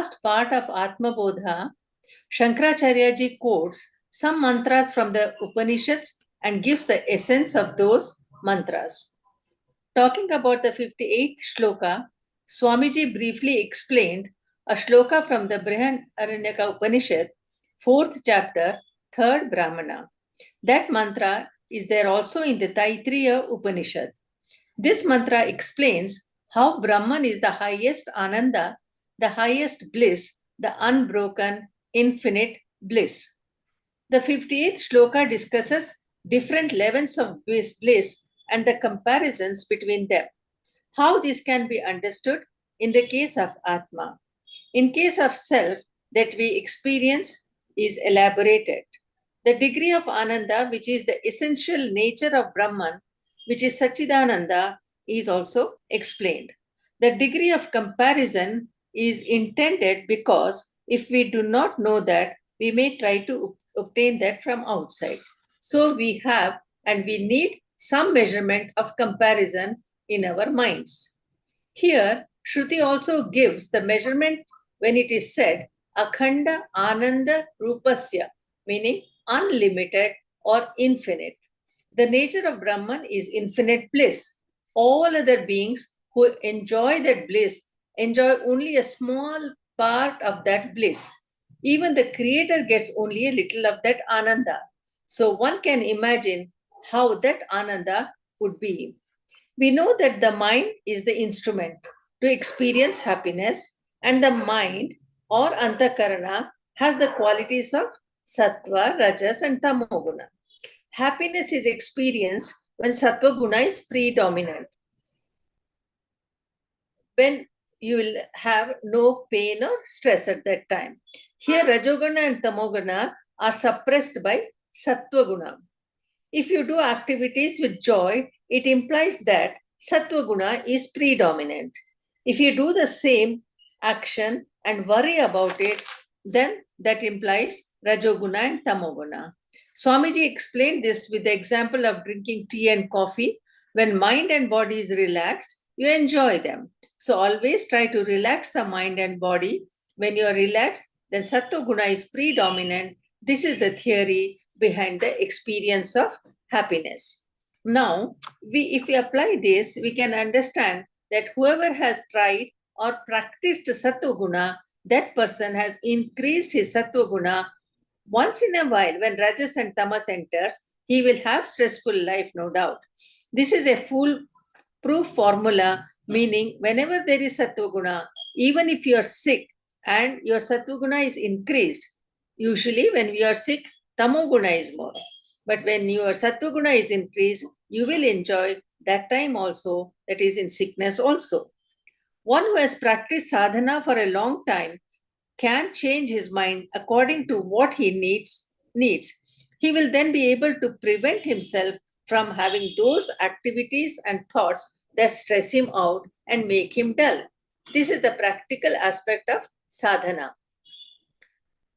last part of Atmabodha, Shankaracharya ji quotes some mantras from the Upanishads and gives the essence of those mantras. Talking about the 58th shloka, Swamiji briefly explained a shloka from the Brihadaranyaka Upanishad, 4th chapter, 3rd Brahmana. That mantra is there also in the Taittiriya Upanishad. This mantra explains how Brahman is the highest Ananda, the highest bliss, the unbroken, infinite bliss. The 58th shloka discusses different levels of bliss and the comparisons between them. How this can be understood in the case of Atma. In case of self that we experience is elaborated. The degree of Ananda, which is the essential nature of Brahman, which is Satchidananda, is also explained. The degree of comparison is intended because if we do not know that, we may try to obtain that from outside. So we have and we need some measurement of comparison in our minds. Here, Shruti also gives the measurement when it is said Akhanda Ananda Rupasya, meaning unlimited or infinite. The nature of Brahman is infinite bliss. All other beings who enjoy that bliss enjoy only a small part of that bliss. Even the Creator gets only a little of that Ananda. So one can imagine how that Ananda would be. We know that the mind is the instrument to experience happiness, and the mind or Antakarana has the qualities of Sattva, Rajas, and Tamoguna. Happiness is experienced when Sattva Guna is predominant. When you will have no pain or stress at that time. Here, Rajoguna and Tamoguna are suppressed by Sattva Guna. If you do activities with joy, it implies that Sattva Guna is predominant. If you do the same action and worry about it, then that implies Rajoguna and Tamoguna. Swamiji explained this with the example of drinking tea and coffee. When mind and body is relaxed, you enjoy them. So always try to relax the mind and body. When you are relaxed, then Sattva Guna is predominant. This is the theory behind the experience of happiness. Now, if we apply this, we can understand that whoever has tried or practiced Sattva Guna, that person has increased his Sattva Guna. Once in a while, when Rajas and Tamas enters, he will have stressful life, no doubt. This is a foolproof formula, meaning whenever there is Sattva Guna, even if you are sick and your Sattva Guna is increased, usually when we are sick, Tamo Guna is more. But when your Sattva Guna is increased, you will enjoy that time also, that is in sickness also. One who has practiced sadhana for a long time can change his mind according to what he needs. He will then be able to prevent himself from having those activities and thoughts that stress him out and make him dull. This is the practical aspect of sadhana.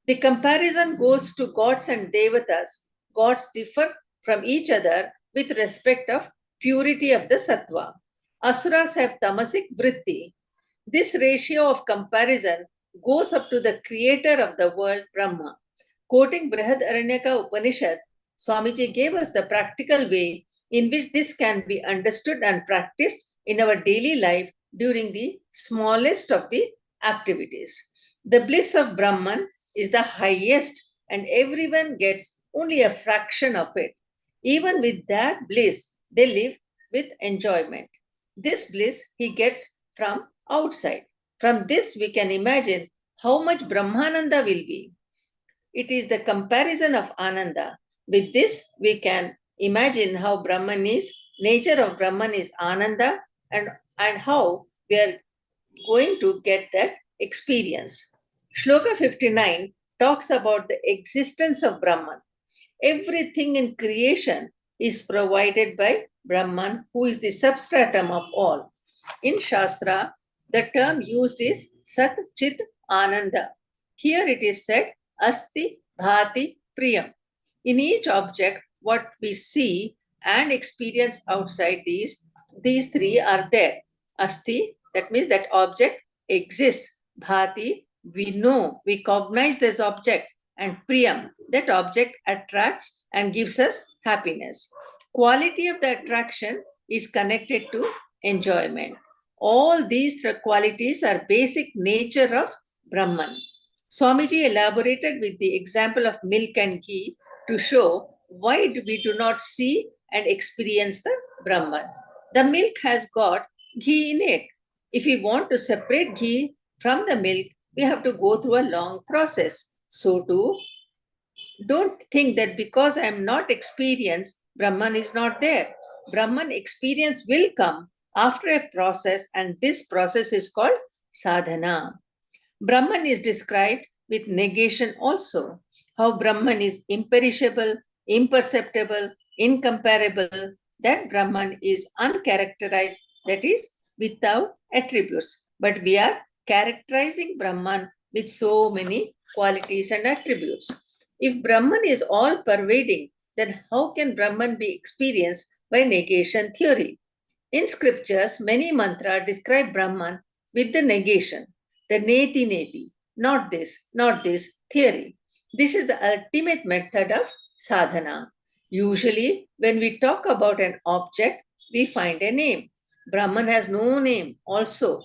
The comparison goes to gods and devatas. Gods differ from each other with respect of purity of the sattva. Asuras have tamasic vritti. This ratio of comparison goes up to the creator of the world, Brahma. Quoting Brihadaranyaka Upanishad, Swamiji gave us the practical way in which this can be understood and practiced in our daily life during the smallest of the activities. The bliss of Brahman is the highest, and everyone gets only a fraction of it. Even with that bliss, they live with enjoyment. This bliss he gets from outside. From this, we can imagine how much Brahmananda will be. It is the comparison of Ananda. With this, we can imagine how Brahman is, nature of Brahman is Ananda, and how we are going to get that experience. Shloka 59 talks about the existence of Brahman. Everything in creation is provided by Brahman, who is the substratum of all. In Shastra, the term used is Sat Chit Ananda. Here it is said Asti Bhati Priyam. In each object, what we see and experience outside these three are there. Asti, that means that object exists. Bhati, We know, we cognize this object, and Priyam, that object attracts and gives us happiness. Quality of the attraction is connected to enjoyment. All these qualities are basic nature of Brahman. Swamiji elaborated with the example of milk and ghee to show why we do not see and experience the Brahman. The milk has got ghee in it. If we want to separate ghee from the milk, we have to go through a long process. So too, don't think that because I am not experienced, Brahman is not there. Brahman experience will come after a process, and this process is called sadhana. Brahman is described with negation also. How Brahman is imperishable, imperceptible, incomparable, that Brahman is uncharacterized, that is, without attributes. But we are characterizing Brahman with so many qualities and attributes. If Brahman is all pervading, then how can Brahman be experienced by negation theory? In scriptures, many mantras describe Brahman with the negation, the neti neti, not this theory. This is the ultimate method of sadhana. Usually, when we talk about an object, we find a name. Brahman has no name also.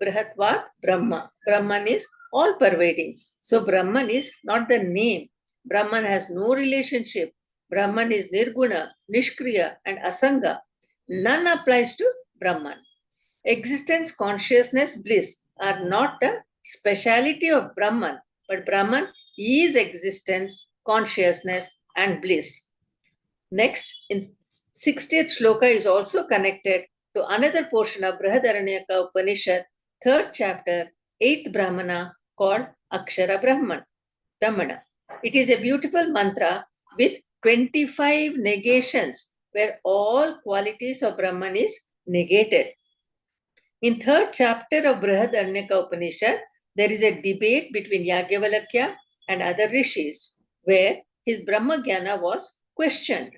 Brihatvat Brahma. Brahman is all pervading. So Brahman is not the name. Brahman has no relationship. Brahman is Nirguna, Nishkriya, and Asanga. None applies to Brahman. Existence, consciousness, bliss are not the speciality of Brahman, but Brahman is existence, consciousness, and bliss. Next, in 60th shloka is also connected to another portion of Brihadaranyaka Upanishad, 3rd chapter, 8th Brahmana, called Akshara Brahmana. It is a beautiful mantra with 25 negations where all qualities of Brahman is negated. In 3rd chapter of Brihadaranyaka Upanishad, there is a debate between Yagyavalakya and other rishis where his Brahmagyana was questioned.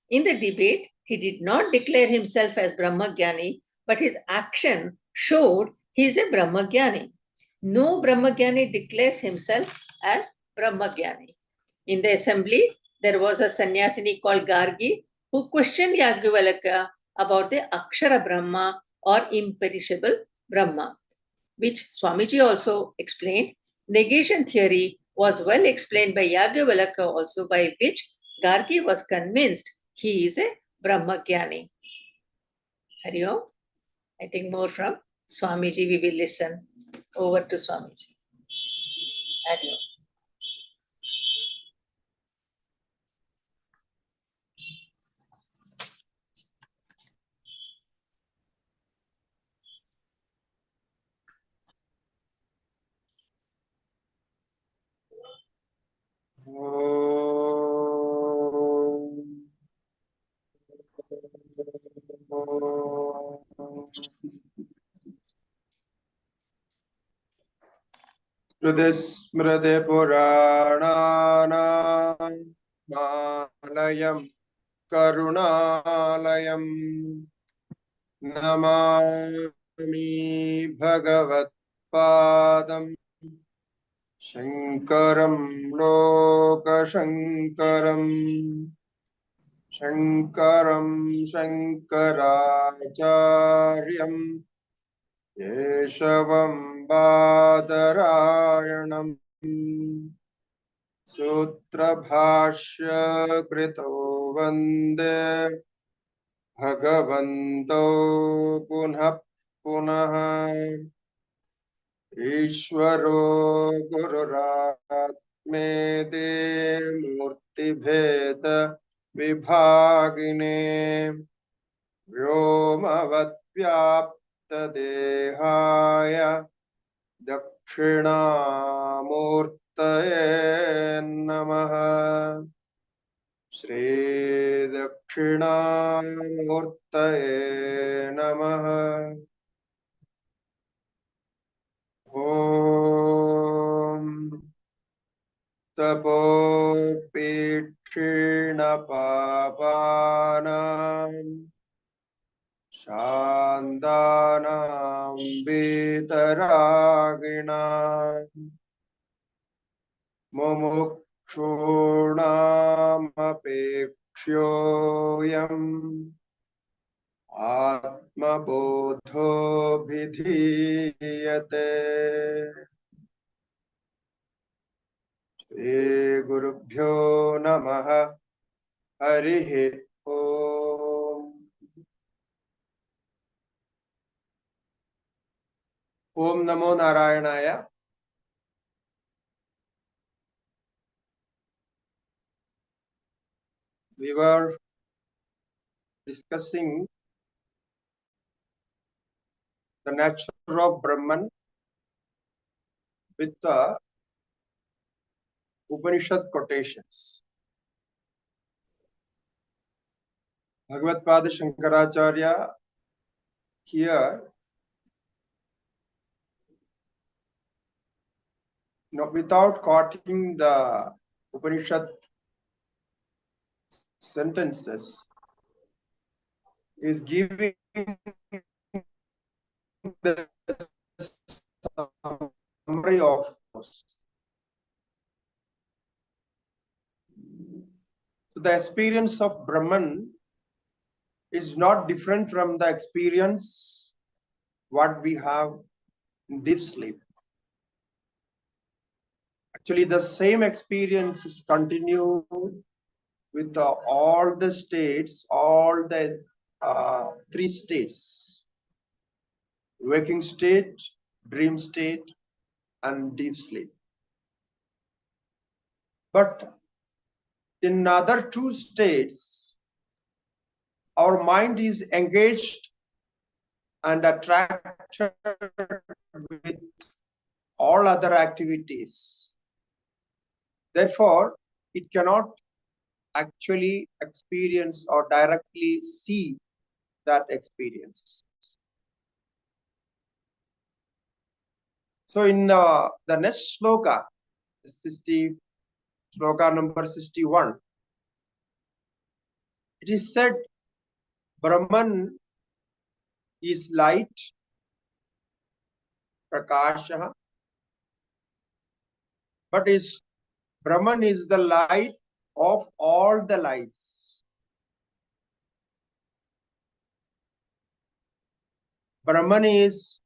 In the debate, he did not declare himself as Brahmagyani, but his action showed he is a Brahmagyani. No Brahmagyani declares himself as Brahmagyani. In the assembly, there was a sannyasini called Gargi who questioned Yagyavalakya about the Akshara Brahma or imperishable Brahma, which Swamiji also explained. Negation theory was well explained by Yagyavalakya also, by which Gargi was convinced he is a Brahmagyani. Hari Om. I think more from Swamiji we will listen. Over to Swamiji. Hari Om. स्मृतिपुराणानामालयं करुणालयं Namami भगवत्पादं शङ्करं लोकशङ्करम् शङ्करं शङ्कराचार्यं केशवं बादरायणम् सूत्रभाष्य कृतो वन्दे भगवन्तो पुनः पुनः ईश्वरो गुरुरात्मेति मूर्तिभेद विभागिने व्योमवद्व्याप्तदेहाय दक्षिणामूर्तये नमः। श्री दक्षिणामूर्तये नमः। ओम तपोपीक्षीण पापानां शान्तानां वीतरागिणां मुमुक्षूणामपेक्ष्योऽयम् आत्मबोधो विधीयते। श्रीगुरुभ्यो नमः। हरिः ओम्। ओम नमो नारायणाय। We were discussing the nature of Brahman with the Upanishad quotations. Bhagavad Pada Shankaracharya here, without quoting the Upanishad sentences, is giving the summary of those. So the experience of Brahman is not different from the experience what we have in deep sleep. Actually, the same experience is continued with all the states, all the three states: waking state, dream state, and deep sleep. But in other two states, our mind is engaged and attracted with all other activities. Therefore, it cannot actually experience or directly see that experience. So in the next sloka, 60, sloka number 61, it is said Brahman is light, prakasha, but Brahman is the light of all the lights. Brahman is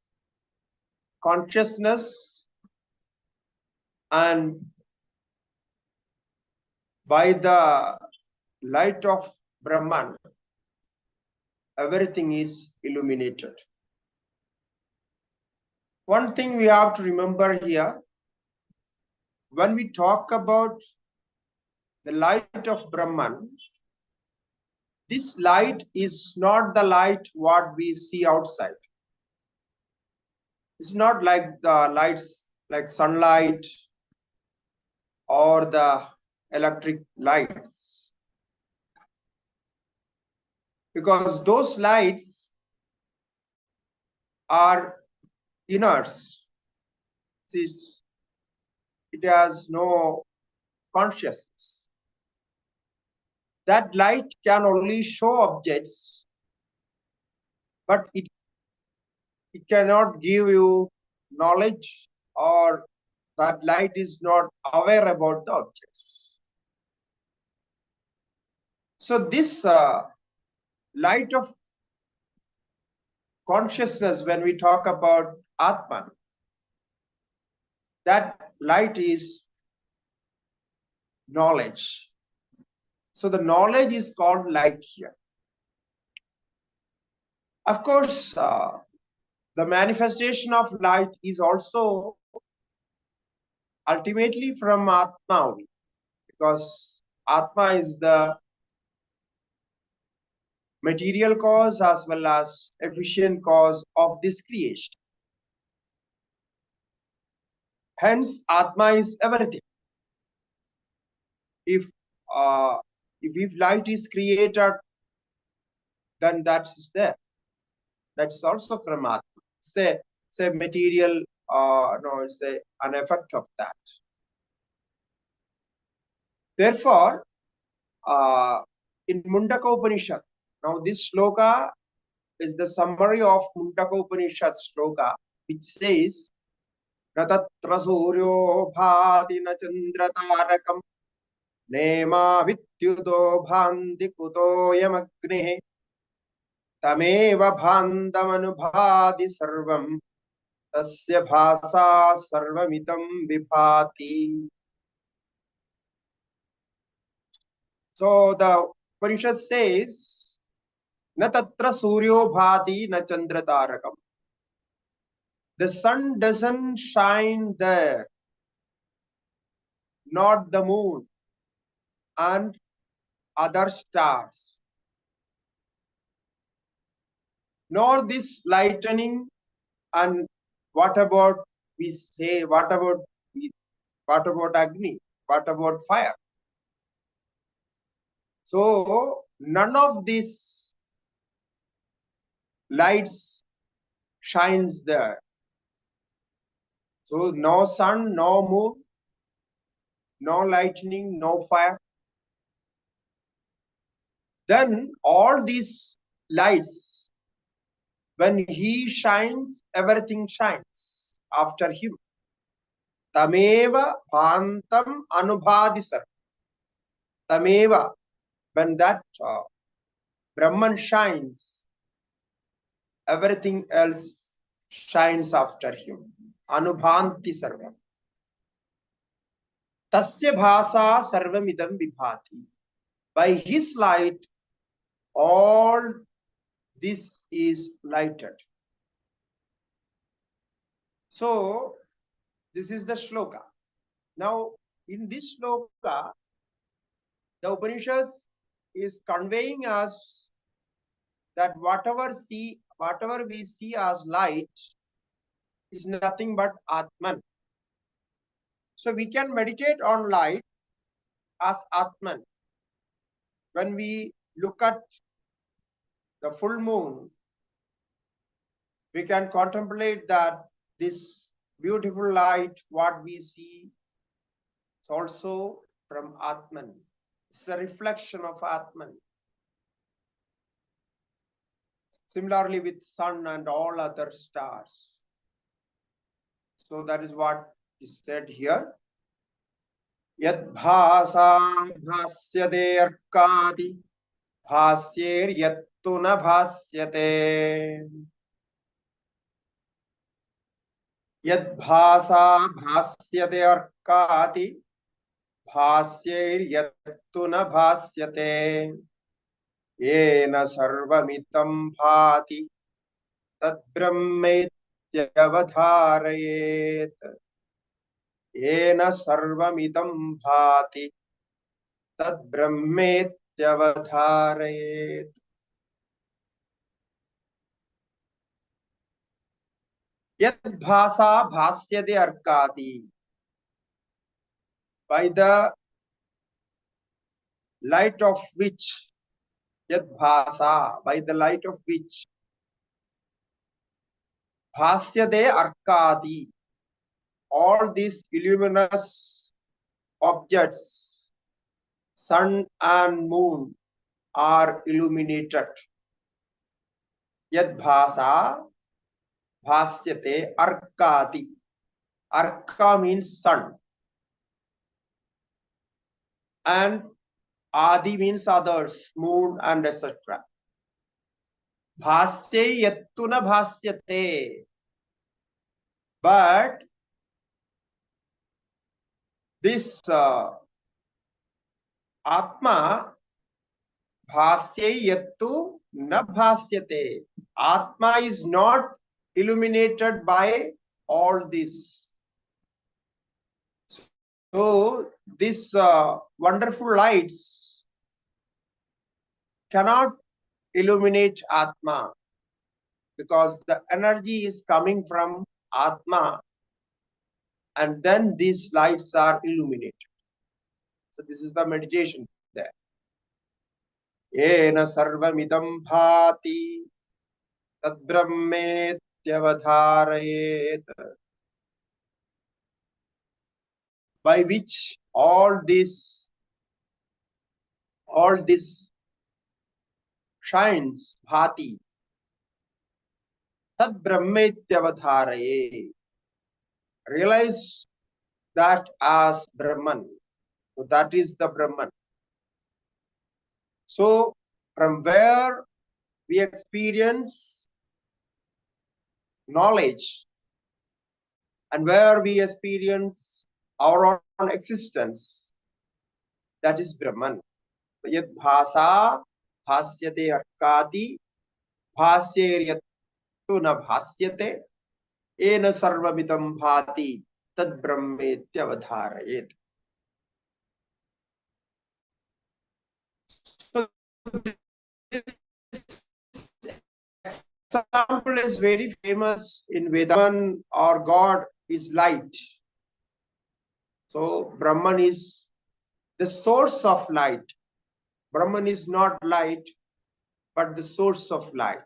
consciousness, and by the light of Brahman, everything is illuminated. One thing we have to remember here, when we talk about the light of Brahman, this light is not the light what we see outside. It's not like the lights like sunlight or the electric lights, because those lights are inners. It has no consciousness. That light can only show objects, but it cannot give you knowledge, or that light is not aware about the objects. So this light of consciousness, when we talk about Atman, that light is knowledge. So the knowledge is called light here. Of course, the manifestation of light is also ultimately from Atma only, because Atma is the material cause as well as efficient cause of this creation. Hence, Atma is everything. If light is created, then that is there. That's also from Atma. Say material, no, it's an effect of that. Therefore, in Mundaka Upanishad, now this sloka is the summary of Mundaka Upanishad sloka, which says, न तत्र सूर्यो भाति न चन्द्रतारकम् नेमा विद्युतो भान्ति कुतोऽयमग्निः तमेव भान्तमनुभाति सर्वम् तस्य भासा सर्वमिदं विभाति. So the Upanishad says, na tatra suryo bhati na chandra tarakam. The sun doesn't shine there, not the moon and other stars, nor this lightning. And what about we say, what about Agni? What about fire? So none of these lights shines there. So no sun, no moon, no lightning, no fire. Then all these lights, when he shines, everything shines after him. Tameva bhantam anubhadisar. Tameva, when that Brahman shines, everything else shines after him. Anubhanti sarvam. Tasya bhasa sarvamidam vibhati. By his light, all this is lighted. So, this is the shloka. Now, in this shloka, the Upanishads is conveying us that whatever we see as light is nothing but Atman. So we can meditate on light as Atman. When we look at the full moon, we can contemplate that this beautiful light, what we see, is also from Atman. It's a reflection of Atman. Similarly with sun and all other stars. So that is what is said here. Yad bhasa bhasyate arkadi bhasyer yattu na bhasyate. Yad bhasa bhasyate arkadi bhasyer yattu na bhasyate. Yena sarvamitam bhati tad brahmetyavadharayet. Yena sarvamidam bhati tad brahmetyavadharayet. Yad bhasa bhasyate arkadi. By the light of which, yad bhasa, by the light of which, bhasyate arkadi, all these illuminous objects, sun and moon, are illuminated. Yad bhasa bhasyate arkadi. Arka means sun. And adi means others, moon and etc. Bhasye yattuna bhasyate. But this Atma bhasye yattu na bhasyate. Atma is not illuminated by all this. So these wonderful lights cannot illuminate Atma because the energy is coming from Atma and then these lights are illuminated. So this is the meditation there. Yena sarvamidam bhati tad brahmetyavadharayet. By which all this shines, bhati, tad brahmetyavadharaye. realize that as Brahman. So that is the Brahman. So from where we experience knowledge and where we experience our own existence, that is Brahman. Yad bhasa bhasyate arkadi bhasyeryatu na bhasyate ena sarvamidam bhati tad brahmetyavadharayet. So this example is very famous in Vedan, or God is light. So Brahman is the source of light. Brahman is not light, but the source of light.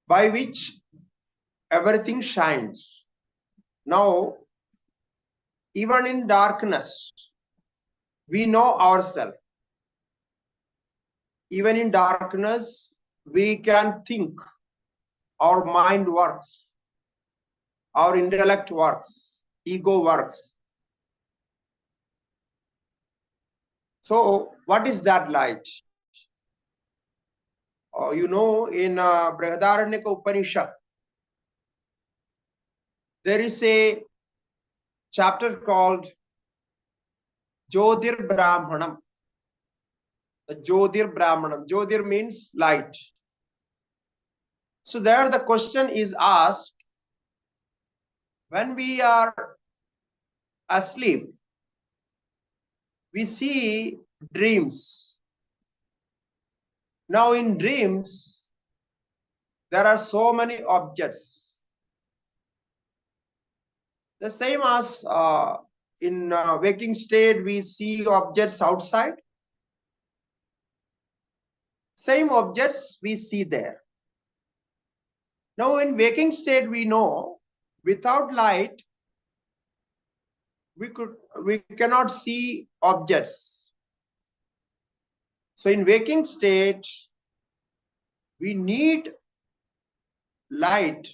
By which everything shines. Now, even in darkness, we know ourselves. Even in darkness, we can think. Our mind works. Our intellect works. Ego works. So, what is that light? You know, in Brihadaranyaka Upanishad, there is a chapter called Jyotir Brahmanam. Jyotir Brahmanam. Jyotir means light. So there the question is asked, when we are asleep, we see dreams. Now in dreams, there are so many objects. The same as in waking state, we see objects outside. Same objects we see there. Now in waking state, we know without light, we cannot see objects. So in waking state, we need light.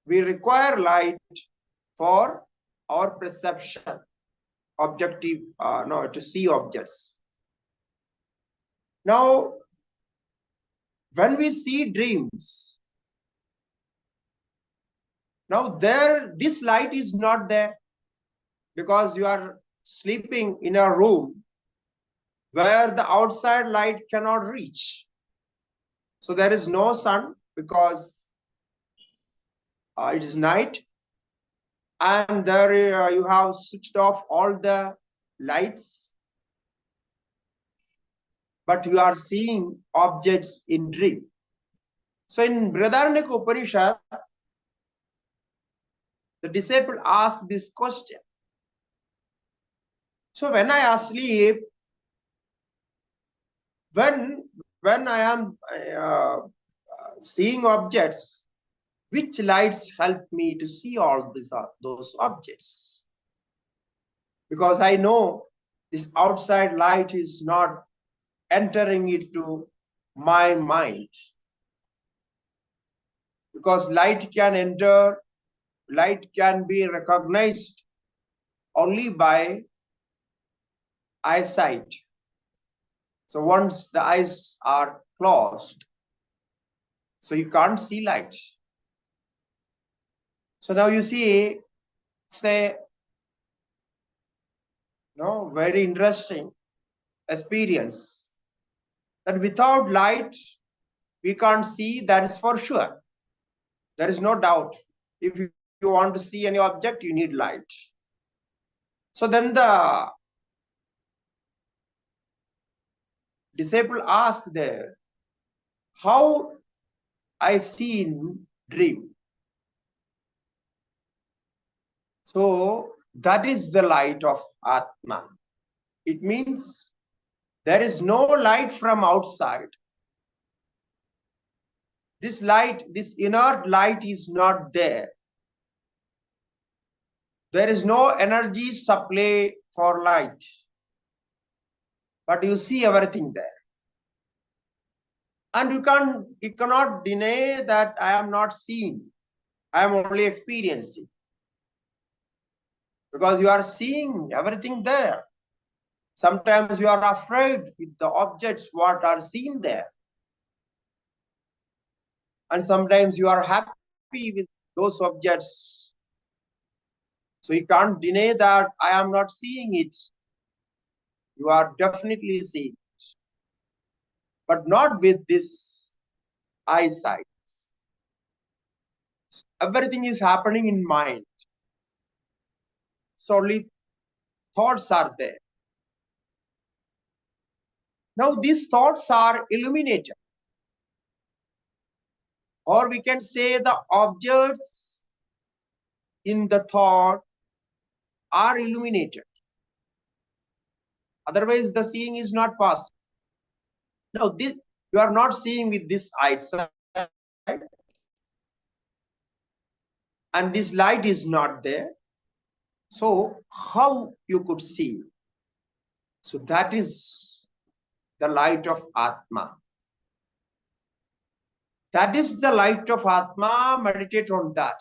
We require light for our perception, objective, to see objects. Now, when we see dreams, now this light is not there, because you are sleeping in a room where the outside light cannot reach. So there is no sun, because it is night, and there you have switched off all the lights, but you are seeing objects in dream. So in Brihadaranyaka Upanishad, the disciple asked this question. So when I asleep, when I am seeing objects, which lights help me to see all those objects? Because I know this outside light is not entering into my mind. Because light can enter, light can be recognized only by eyesight. So once the eyes are closed, so you can't see light. So now you see, say, very interesting experience, that without light, we can't see, that is for sure. There is no doubt. If you want to see any object, you need light. So then the disciple asked there, how I see in dream. So that is the light of Atma. It means there is no light from outside. This light, this inert light is not there. There is no energy supply for light. But you see everything there. And you cannot deny that I am not seeing. I am only experiencing. Because you are seeing everything there. Sometimes you are afraid with the objects what are seen there. And sometimes you are happy with those objects. So you can't deny that I am not seeing it. You are definitely seeing it. But not with this eyesight. Everything is happening in mind. So only thoughts are there. Now these thoughts are illuminated. Or we can say the objects in the thought are illuminated. Otherwise, the seeing is not possible. Now, this you are not seeing with this eyesight, and this light is not there. So, how you could see? So that is the light of Atma. That is the light of Atma. Meditate on that.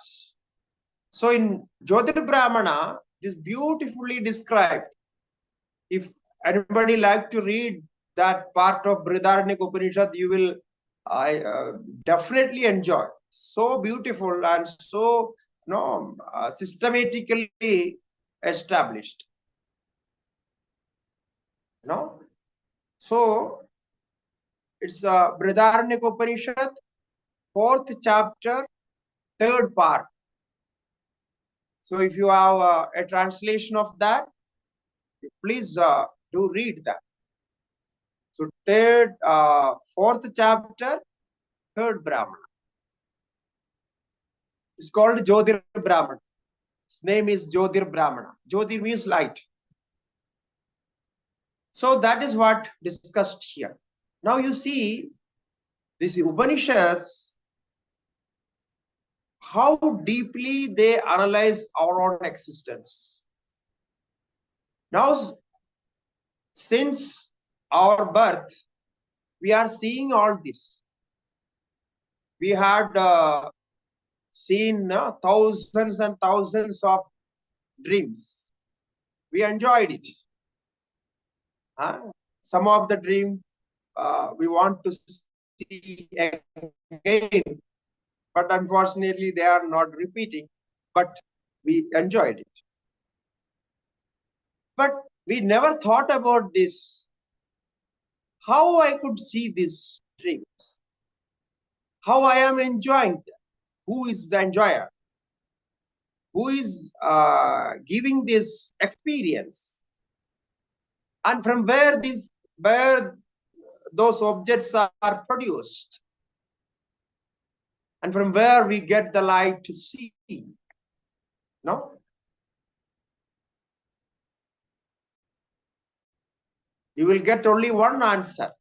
So in Jyotir Brahmana, it is beautifully described. If anybody like to read that part of Brihadaranyaka Upanishad, you will definitely enjoy. So beautiful and so systematically established. So it's Brihadaranyaka Upanishad, 4th chapter, 3rd part. So if you have a translation of that, please do read that. So 4th chapter, 3rd Brahmana. It's called Jyotir Brahmana. His name is Jyotir Brahmana. Jyotir means light. So that is what discussed here. Now you see, these Upanishads, how deeply they analyze our own existence. Now, since our birth, we are seeing all this. We had seen thousands and thousands of dreams. We enjoyed it. Some of the dream we want to see again, but unfortunately they are not repeating, but we enjoyed it. But we never thought about this, how I could see these dreams, how I am enjoying them. Who is the enjoyer? Who is giving this experience? And from where those objects are produced? And from where we get the light to see? No? You will get only one answer.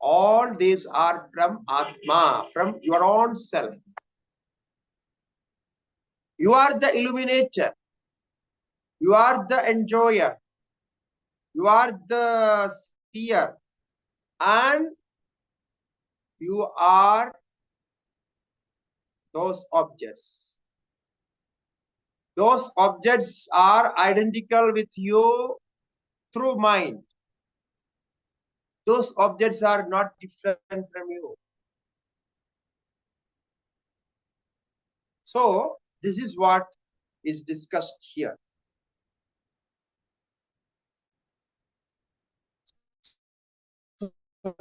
All these are from Atma, from your own self. You are the illuminator. You are the enjoyer. You are the seer. And you are those objects. Those objects are identical with you through mind. Those objects are not different from you. So, this is what is discussed here. Now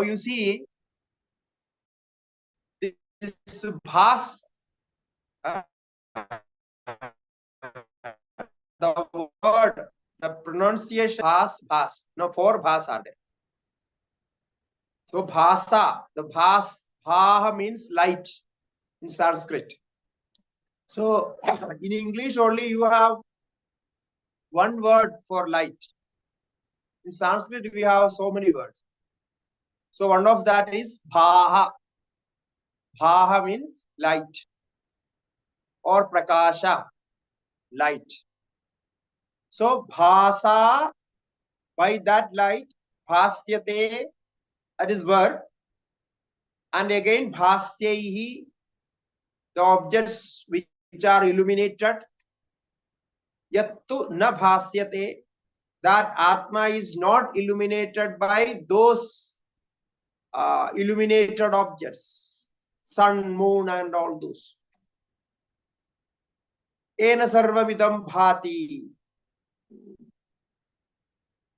you see, this bhas, the word, the pronunciation bhas. No, 4 bhas are there. So bhasa, the bhaha means light in Sanskrit. So in English only you have one word for light. In Sanskrit we have so many words. So one of that is bhaha. Bhaha means light or prakasha, light. So bhasa, by that light bhasyate, that is verb, and again bhasyehi, the objects which are illuminated. Yattu na bhasyate, that Atma is not illuminated by those illuminated objects, sun, moon, and all those. Ena sarvavidam bhati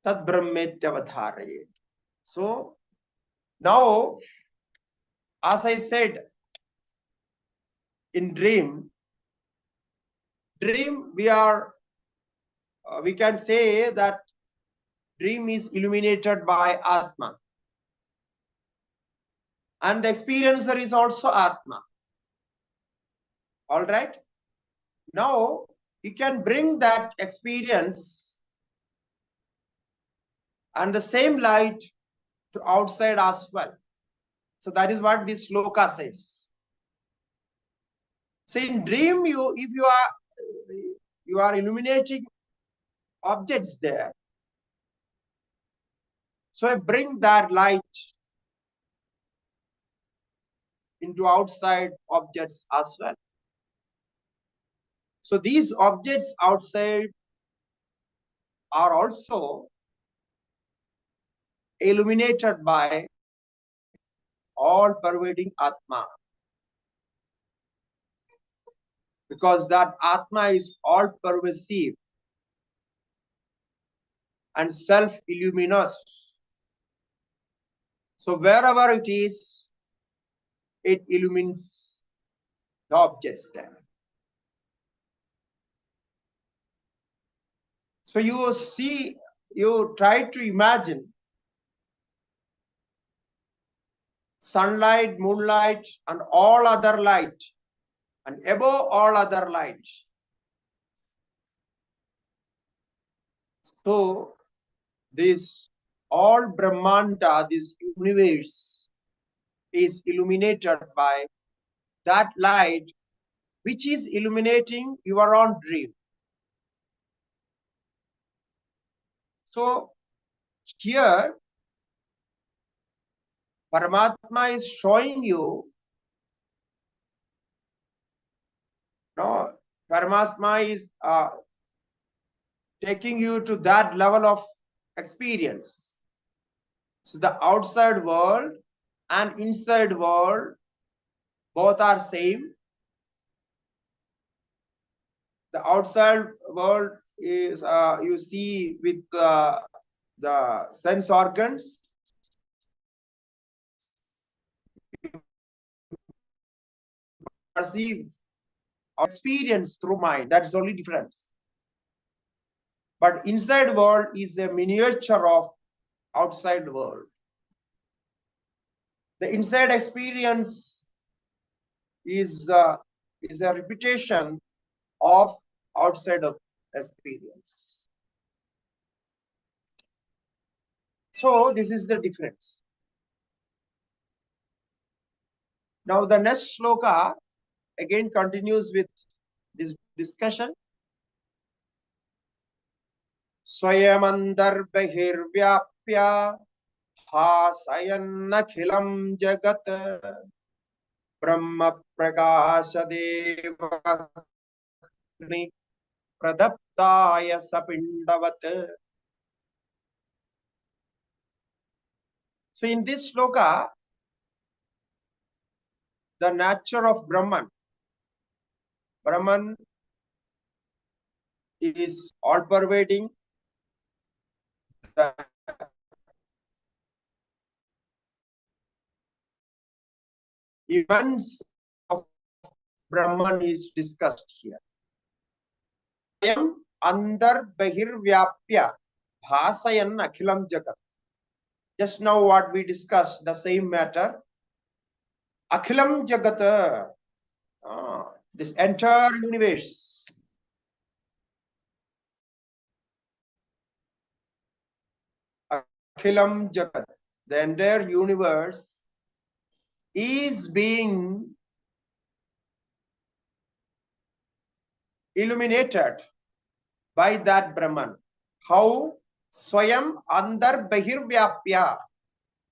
tad brahmetyavadharayet. So now, as I said, in dream we can say that dream is illuminated by Atma, and the experiencer is also Atma. All right. Now you can bring that experience and the same light to outside as well. So that is what this sloka says. So in dream, if you are illuminating objects there, so I bring that light into outside objects as well. So these objects outside are also illuminated by all pervading Atma, because that Atma is all pervasive and self-illuminous. So wherever it is, it illumines the objects there. So you try to imagine sunlight, moonlight, and all other light, and above all other light. So this all Brahmanda, this universe, is illuminated by that light which is illuminating your own dream. So here Paramatma is showing you, no, Paramatma is taking you to that level of experience. So the outside world and inside world both are same. The outside world is you see with the sense organs. Perceive or experience through mind. That is only difference. But inside world is a miniature of outside world. The inside experience is a repetition of outside of experience. So this is the difference. Now the next shloka again continues with this discussion. Swayamandar bahir vyapya bhasayannakhilam jagat brahma prakashadeva pradaptaya sapindavat. So in this shloka, the nature of Brahman is all pervading. The events of Brahman is discussed here. Ayam andar bahir vyapya bhasayan akhilam jagat. Just now what we discussed, the same matter. Akhilam jagat, this entire universe. Akhilam jagat, the entire universe is being illuminated by that Brahman. How? Swayam andar bahirvyapya.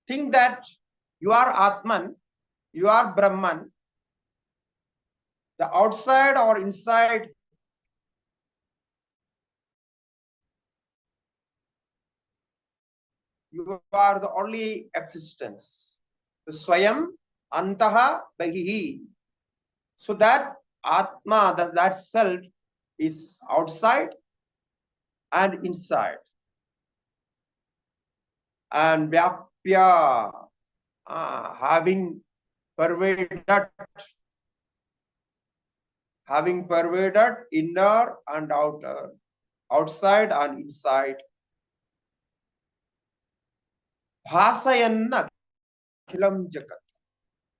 Think that you are Atman, you are Brahman. The outside or inside, you are the only existence. The Swayam antaha bahihi. So that Atma, that self, is outside and inside. And Vyapya, having pervaded inner and outer, outside and inside. Bhasayanna akhilam jagat.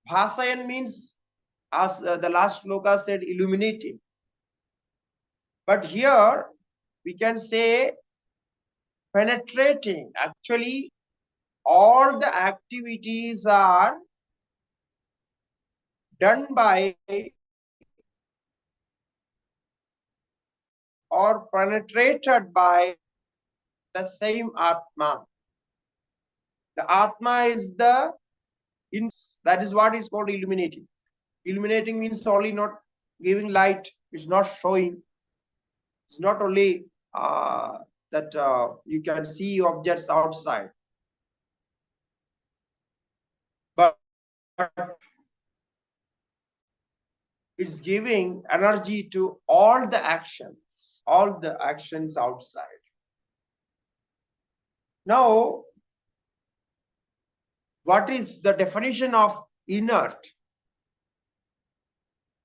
Bhasayan means, as the last sloka said, illuminating. But here we can say penetrating. Actually, all the activities are done by or penetrated by the same Atma. The Atma is that is what is called illuminating. Illuminating means only not giving light, it's not showing. It's not only that you can see objects outside, but it's giving energy to all the actions outside. Now, what is the definition of inert?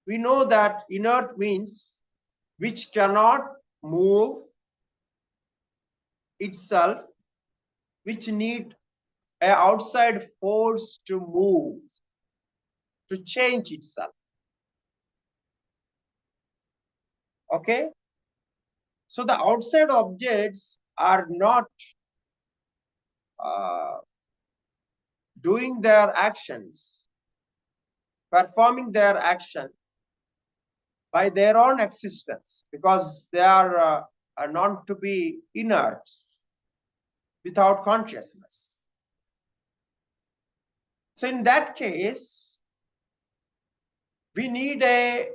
We know that inert means which cannot move itself, which need an outside force to move, to change itself. Okay? So the outside objects are not doing their actions, performing their action by their own existence, because they are known to be inert, without consciousness. So in that case, we need an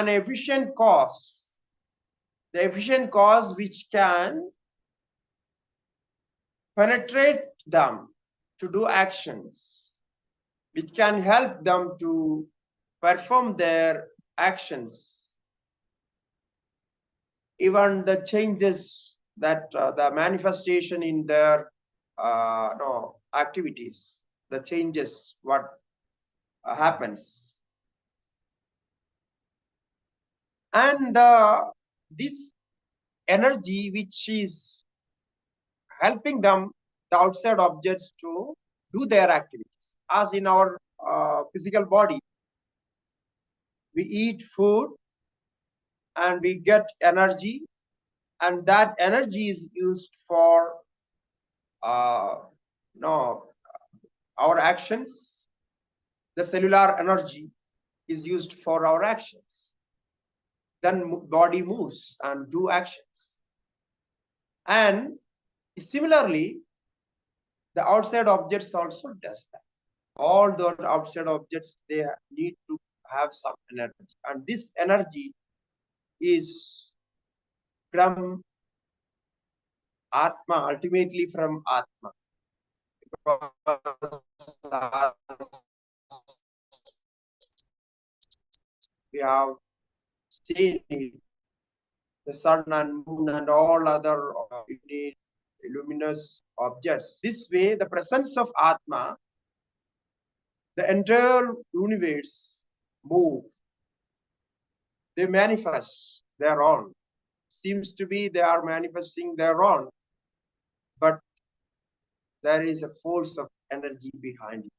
efficient cause, the efficient cause which can penetrate them to do actions, which can help them to perform their actions, even the changes that the manifestation in their activities, the changes what happens. And this energy which is helping them, the outside objects, to do their activities. As in our physical body, we eat food and we get energy, and that energy is used for our actions. The cellular energy is used for our actions. Then body moves and do actions. And similarly, the outside objects also does that. All those outside objects, they need to have some energy, and this energy is from Atma, ultimately from Atma. We have seen it, the sun and moon and all other luminous objects. This way, the presence of Atma, the entire universe moves. They manifest their own. Seems to be they are manifesting their own, but there is a force of energy behind it.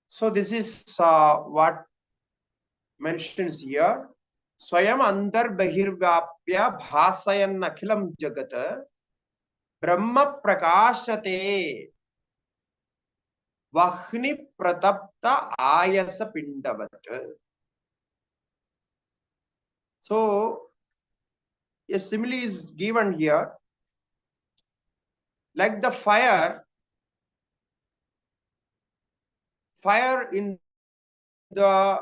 So this is what mentions here. Swayam andar bahirvyapya bhasayan akhilam jagat brahma prakashate vahni pratapta ayasa pindavat. So a simile is given here, like the fire in the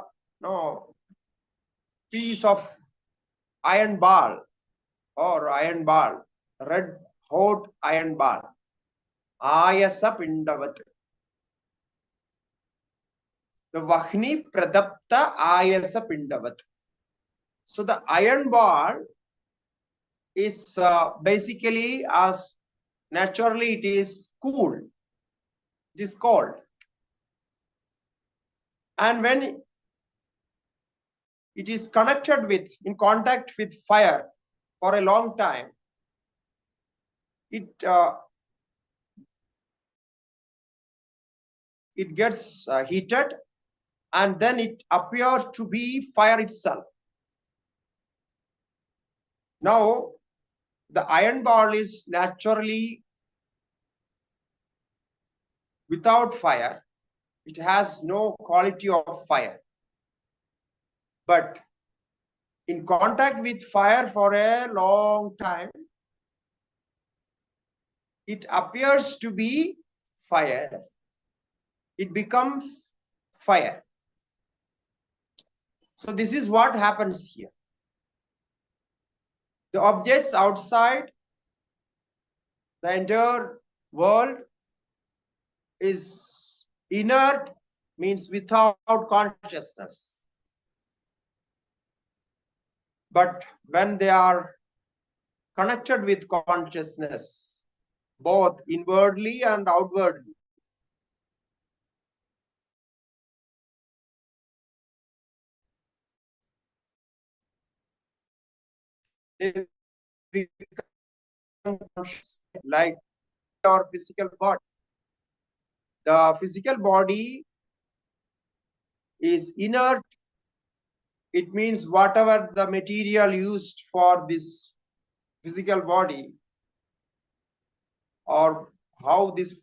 piece of iron ball or iron ball, red hot iron ball, ayasa pindavat. The vahni pradapta ayasa pindavat. So the iron ball is basically, as naturally it is cool. It is cold. And when it is connected with, in contact with fire for a long time, it gets heated, and then it appears to be fire itself. Now, the iron ball is naturally without fire. It has no quality of fire. But in contact with fire for a long time, it appears to be fire. It becomes fire. So this is what happens here. The objects outside, the entire world is inert, means without consciousness. But when they are connected with consciousness, both inwardly and outwardly, they become conscious, like our physical body. The physical body is inert. It means whatever the material used for this physical body, or how this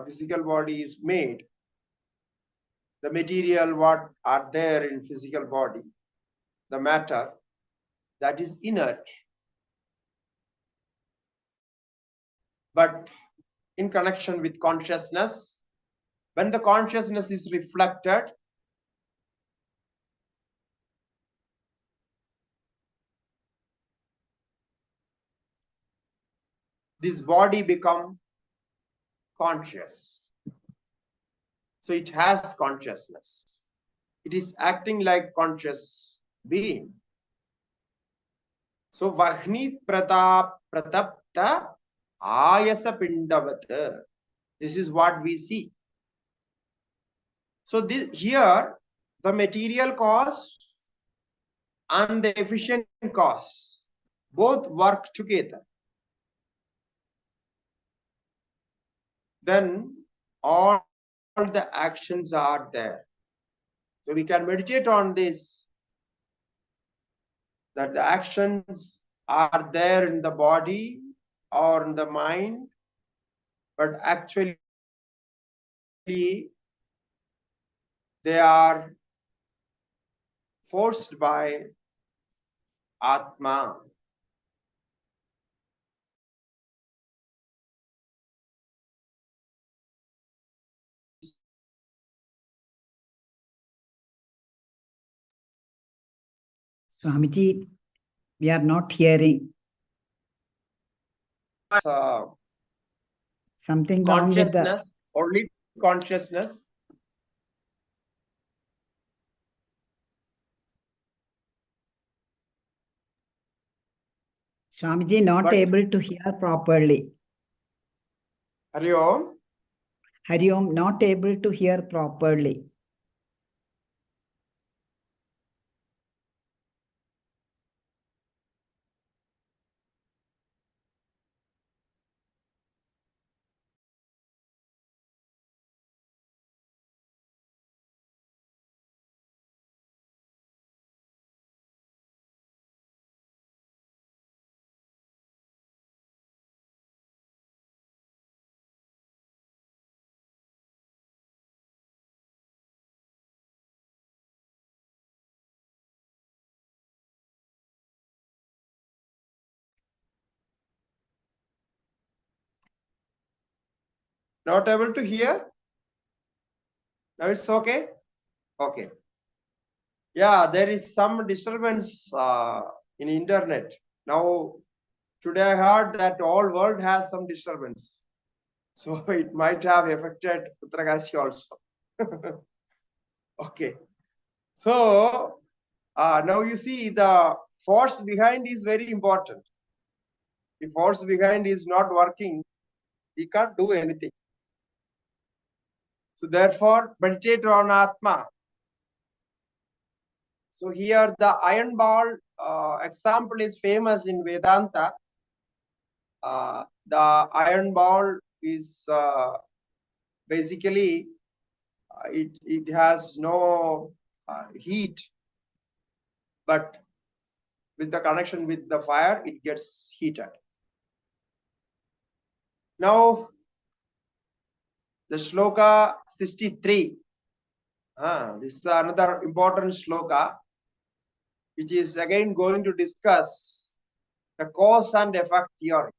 physical body is made, the material what are there in physical body, the matter, that is inert. But in connection with consciousness, when the consciousness is reflected, this body become conscious. So it has consciousness. It is acting like conscious being. So Vahni Pratapta Ayasa Pindavat. This is what we see. So here the material cause and the efficient cause both work together. Then all the actions are there. So we can meditate on this, that the actions are there in the body or in the mind, but actually they are forced by Atma. Swamiji, we are not hearing. Something wrong with the Consciousness, only consciousness. Swamiji not able to hear properly. Hari Om. Hari Om not able to hear properly. Not able to hear? Now it's okay? Okay. Yeah, there is some disturbance in internet. Now, today I heard that all world has some disturbance. So it might have affected Uttarakashi also. Okay. So now you see the force behind is very important. The force behind is not working, he can't do anything. So therefore, meditate on Atma. So here the iron ball example is famous in Vedanta. The iron ball is basically it has no heat, but with the connection with the fire, it gets heated. Now, the shloka 63. This is another important shloka, which is again going to discuss the cause and effect theory.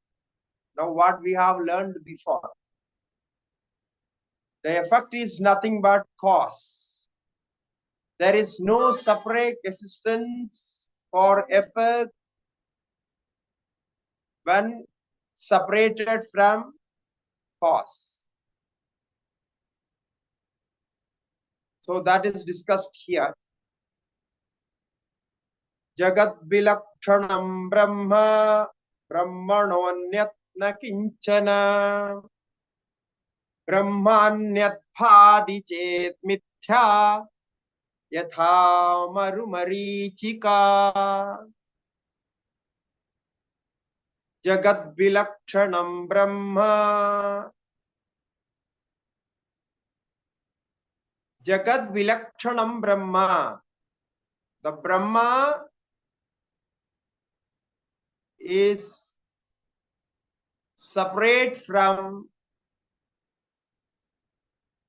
Now, what we have learned before. The effect is nothing but cause. There is no separate existence for effect when separated from cause. So that is discussed here. Jagat vilakshanam brahma brahmanonyat na kinchana brahmanyat phadi chet mithya yatha marumarichika. Jagat vilakshanam brahma. Jagat vilakshanam brahma. The Brahma is separate from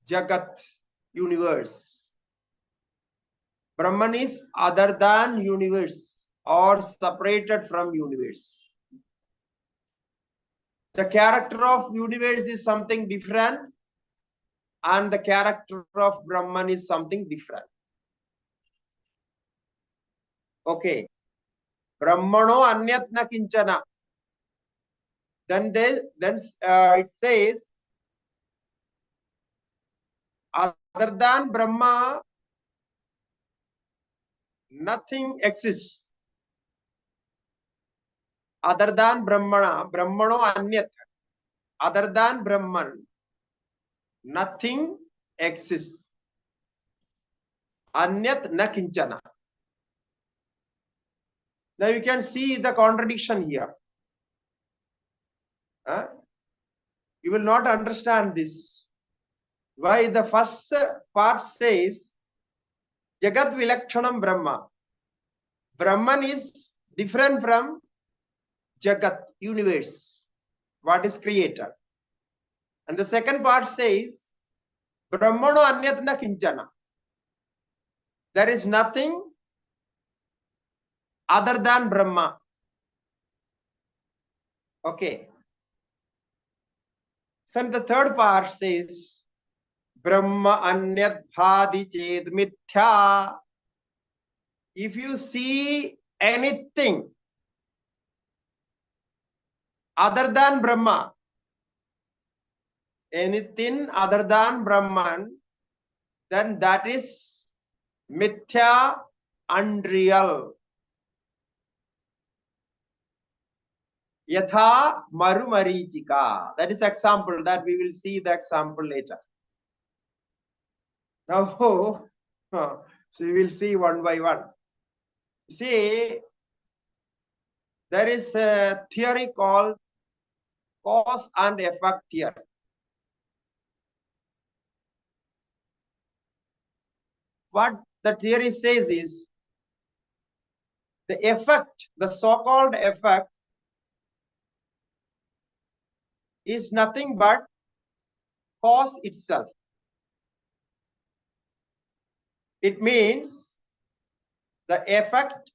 Jagat, universe. Brahman is other than universe or separated from universe. The character of universe is something different and the character of Brahman is something different. Okay. Brahmano anyat na kinchana. Then it says, other than Brahma, nothing exists. Other than Brahmana, Brahmano anyat. Other than Brahman, nothing exists. Anyat na kinchana. Now you can see the contradiction here. You will not understand this. Why the first part says Jagat Vilakshanam Brahma. Brahman is different from Jagat, universe, what is created. And the second part says Brahmano Anyat na Kinchana. There is nothing other than Brahma. Okay. Then the third part says Brahma Anyat Bhadi Ched Mithya. If you see anything other than Brahma, anything other than Brahman, then that is mithya, unreal. Yatha marumarichika. That is example that we will see the example later. Now, so we will see one by one. See, there is a theory called cause and effect theory. What the theory says is the effect, the so-called effect, is nothing but cause itself. It means the effect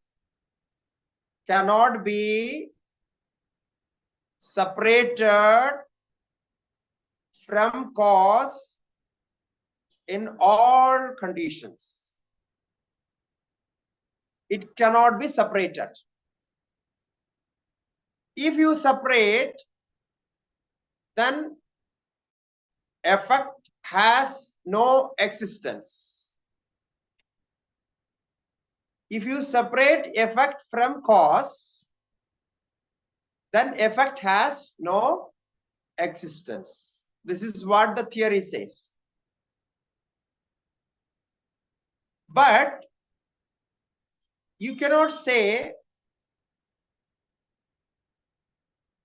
cannot be separated from cause in all conditions. It cannot be separated. If you separate, then effect has no existence. If you separate effect from cause, then effect has no existence. This is what the theory says. But you cannot say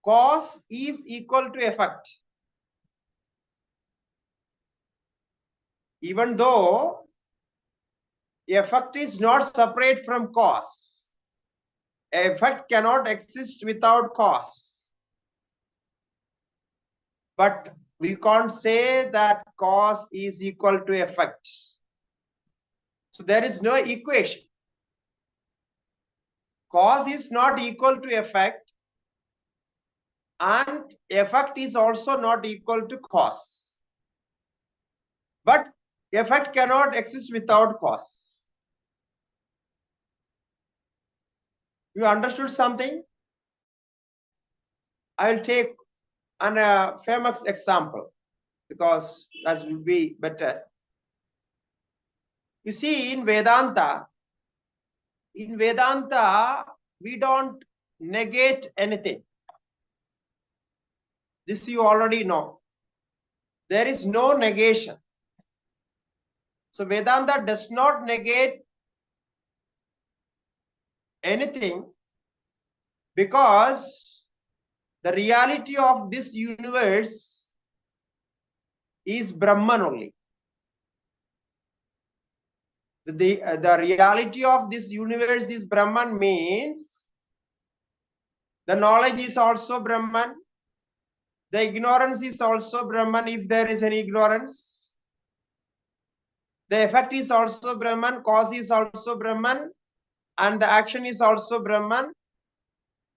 cause is equal to effect. Even though effect is not separate from cause, effect cannot exist without cause. But we can't say that cause is equal to effect. So there is no equation. Cause is not equal to effect, and effect is also not equal to cause. But effect cannot exist without cause. You understood something? I will take a famous example because that will be better. You see, in Vedanta, we don't negate anything. This you already know. There is no negation. So Vedanta does not negate anything because the reality of this universe is Brahman only. The reality of this universe is Brahman means the knowledge is also Brahman. The ignorance is also Brahman if there is any ignorance. The effect is also Brahman, cause is also Brahman, and the action is also Brahman.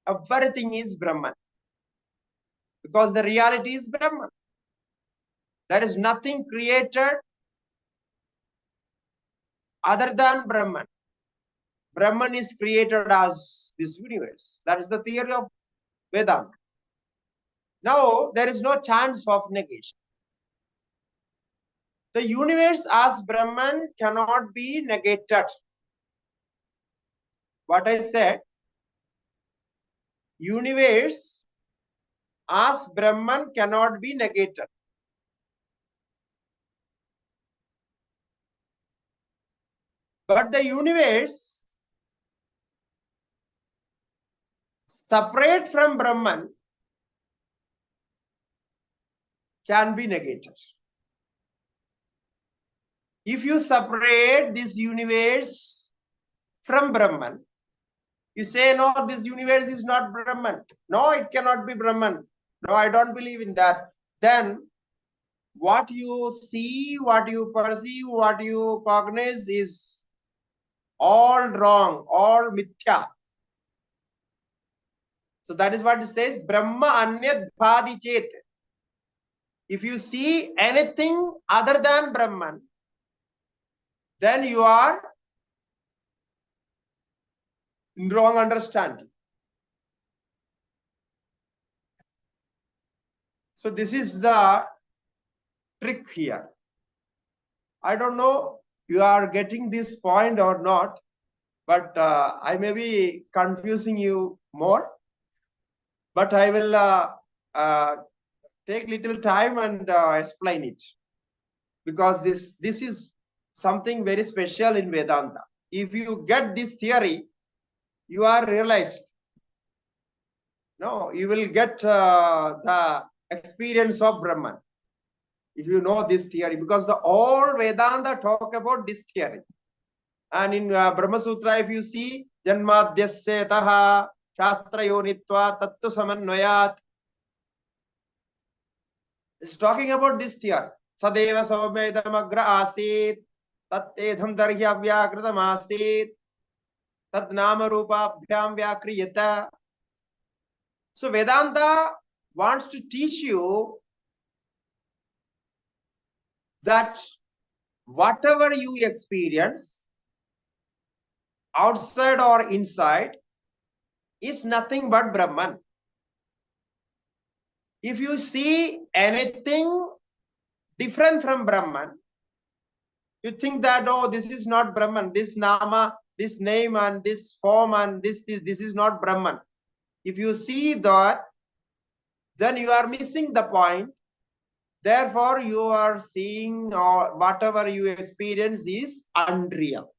Everything is Brahman because the reality is Brahman. There is nothing created other than Brahman. Brahman is created as this universe. That is the theory of Vedanta. Now, there is no chance of negation. The universe as Brahman cannot be negated. What I said, universe as Brahman cannot be negated. But the universe separate from Brahman can be negated. If you separate this universe from Brahman, you say, no, this universe is not Brahman. No, it cannot be Brahman. No, I don't believe in that. Then what you see, what you perceive, what you cognize is all wrong, all mithya. So that is what it says, Brahma anyad bhadi chet. If you see anything other than Brahman, then you are in wrong understanding. So this is the trick here. I don't know you are getting this point or not, but I may be confusing you more. But I will take little time and explain it, because this is something very special in Vedanta. If you get this theory, you are realized. No, you will get the experience of Brahman if you know this theory, because the all Vedanta talk about this theory. And in Brahma Sutra, if you see, Janmadhyasya taha shastra yonitva tattu samanvayat, it's talking about this theory. Sadeva saumedam agra asit tat edham darhya vyakritam asit tad nama rupabhyam vyakriyata. So Vedanta wants to teach you that whatever you experience, outside or inside, is nothing but Brahman. If you see anything different from Brahman, you think that, oh, this is not Brahman, this nama, this name and this form and this is not Brahman. If you see that, then you are missing the point. Therefore, you are seeing or whatever you experience is unreal.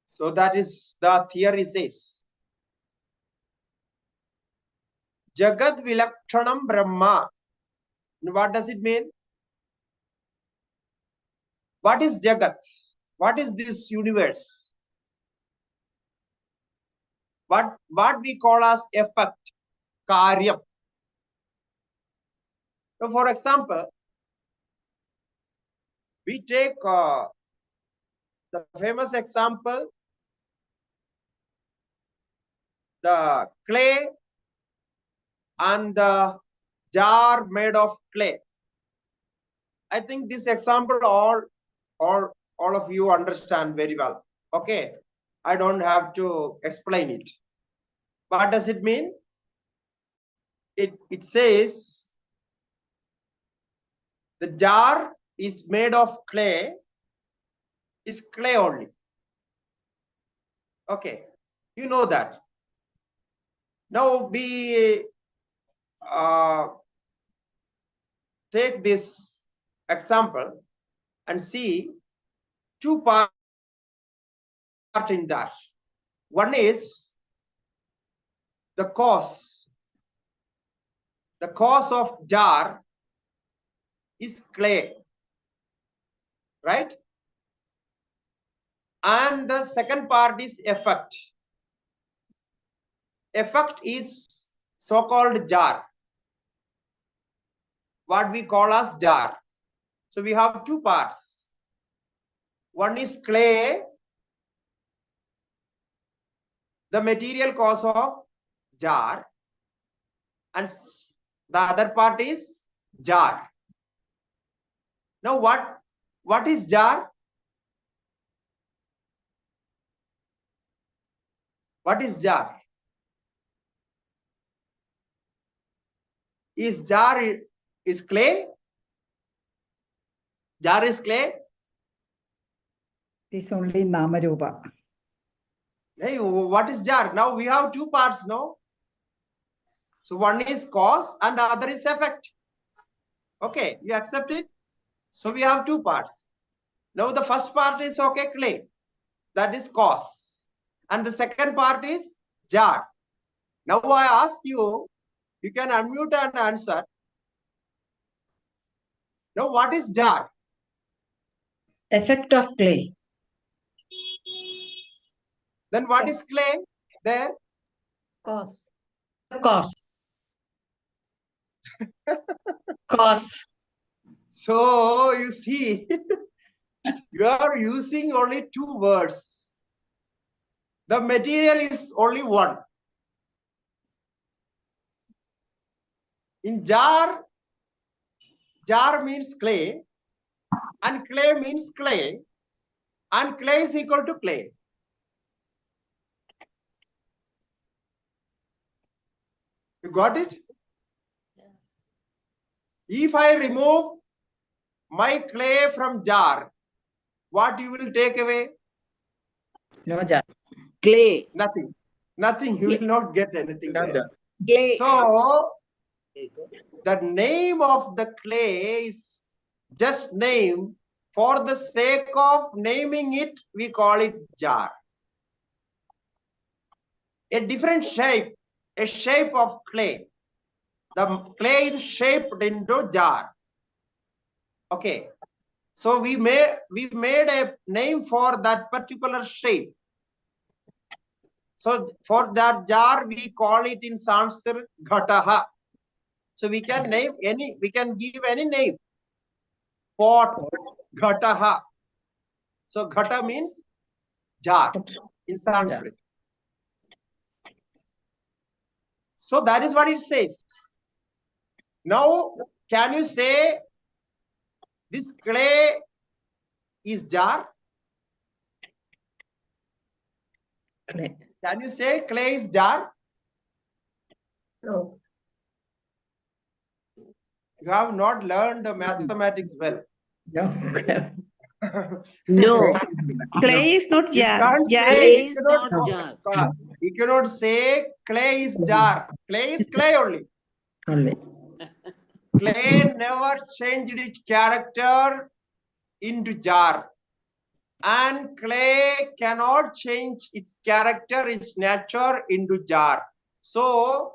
So that is the theory says. Jagat Vilakshanam Brahma. What does it mean? What is Jagat? What is this universe? What we call as effect, karyam. So for example, we take the famous example, the clay and the jar made of clay. I think this example all of you understand very well. Okay, I don't have to explain it. What does it mean? It says the jar is made of clay, is clay only. Okay, you know that. Now we take this example and see two parts in that. One is the cause. The cause of jar is clay, right? And the second part is effect. Effect is so-called jar, what we call as jar. So we have two parts. One is clay, the material cause of jar, and the other part is jar. Now what is jar? What is jar? Is jar is clay? Jar is clay? This only Namarupa. Hey, what is jar? Now we have two parts, no? So one is cause and the other is effect. Okay, you accept it? So we have two parts. Now the first part is okay, clay. That is cause. And the second part is jar. Now I ask you, you can unmute and answer. Now what is jar? Effect of clay. Then what is clay? There? Cause. Cause. Cause. So you see, you are using only two words. The material is only one. In jar, jar means clay, and clay means clay, and clay is equal to clay. You got it? If I remove my clay from jar, what you will take away? No jar. Clay. Nothing. Nothing. You will not get anything there. Clay. So, the name of the clay is just name. For the sake of naming it, we call it jar. A different shape, a shape of clay. The clay is shaped into jar. Okay. So we made a name for that particular shape. So for that jar, we call it in Sanskrit Ghataha. So we can name we can give any name. Pot, Ghataha. So Ghata means jar in Sanskrit. So that is what it says. Now, can you say this clay is jar? Clay. Can you say clay is jar? No. You have not learned the mathematics well. No. No, clay is not You jar. can't Jar say, is you cannot say clay is jar. Clay is clay only. Only. Clay never changed its character into jar. And clay cannot change its character, its nature into jar. So,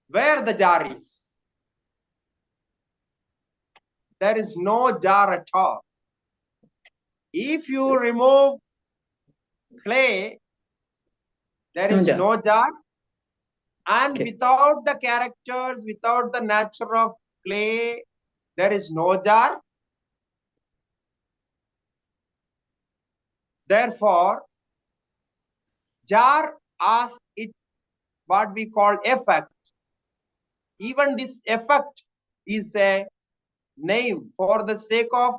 where the jar is? There is no jar at all. If you remove clay, there is no jar. And without the characters, without the nature of clay, there is no jar. Therefore, jar has it what we call effect. Even this effect is a name for the sake of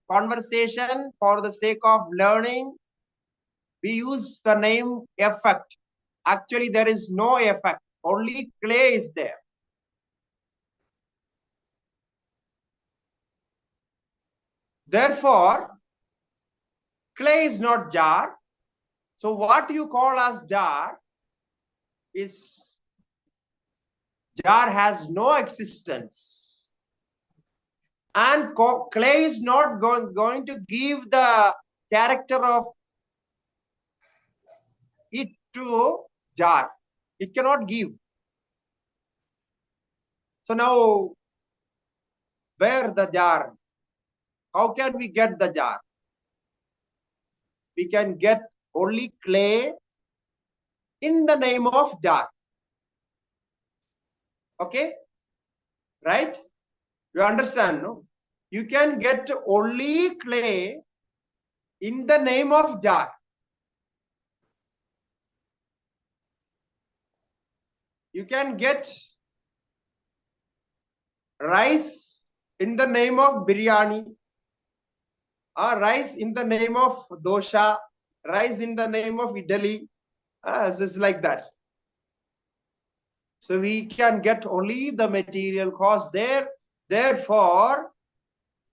conversation, for the sake of learning. We use the name effect. Actually, there is no effect. Only clay is there. Therefore, clay is not jar. So what you call as jar is jar has no existence. And clay is not going to give the character of it to jar. It cannot give. So now, where the jar? How can we get the jar? We can get only clay in the name of jar. Okay? Right? You understand, no? You can get only clay in the name of jar. You can get rice in the name of biryani, or rice in the name of dosha, rice in the name of idli. It's like that. So we can get only the material cause there. Therefore,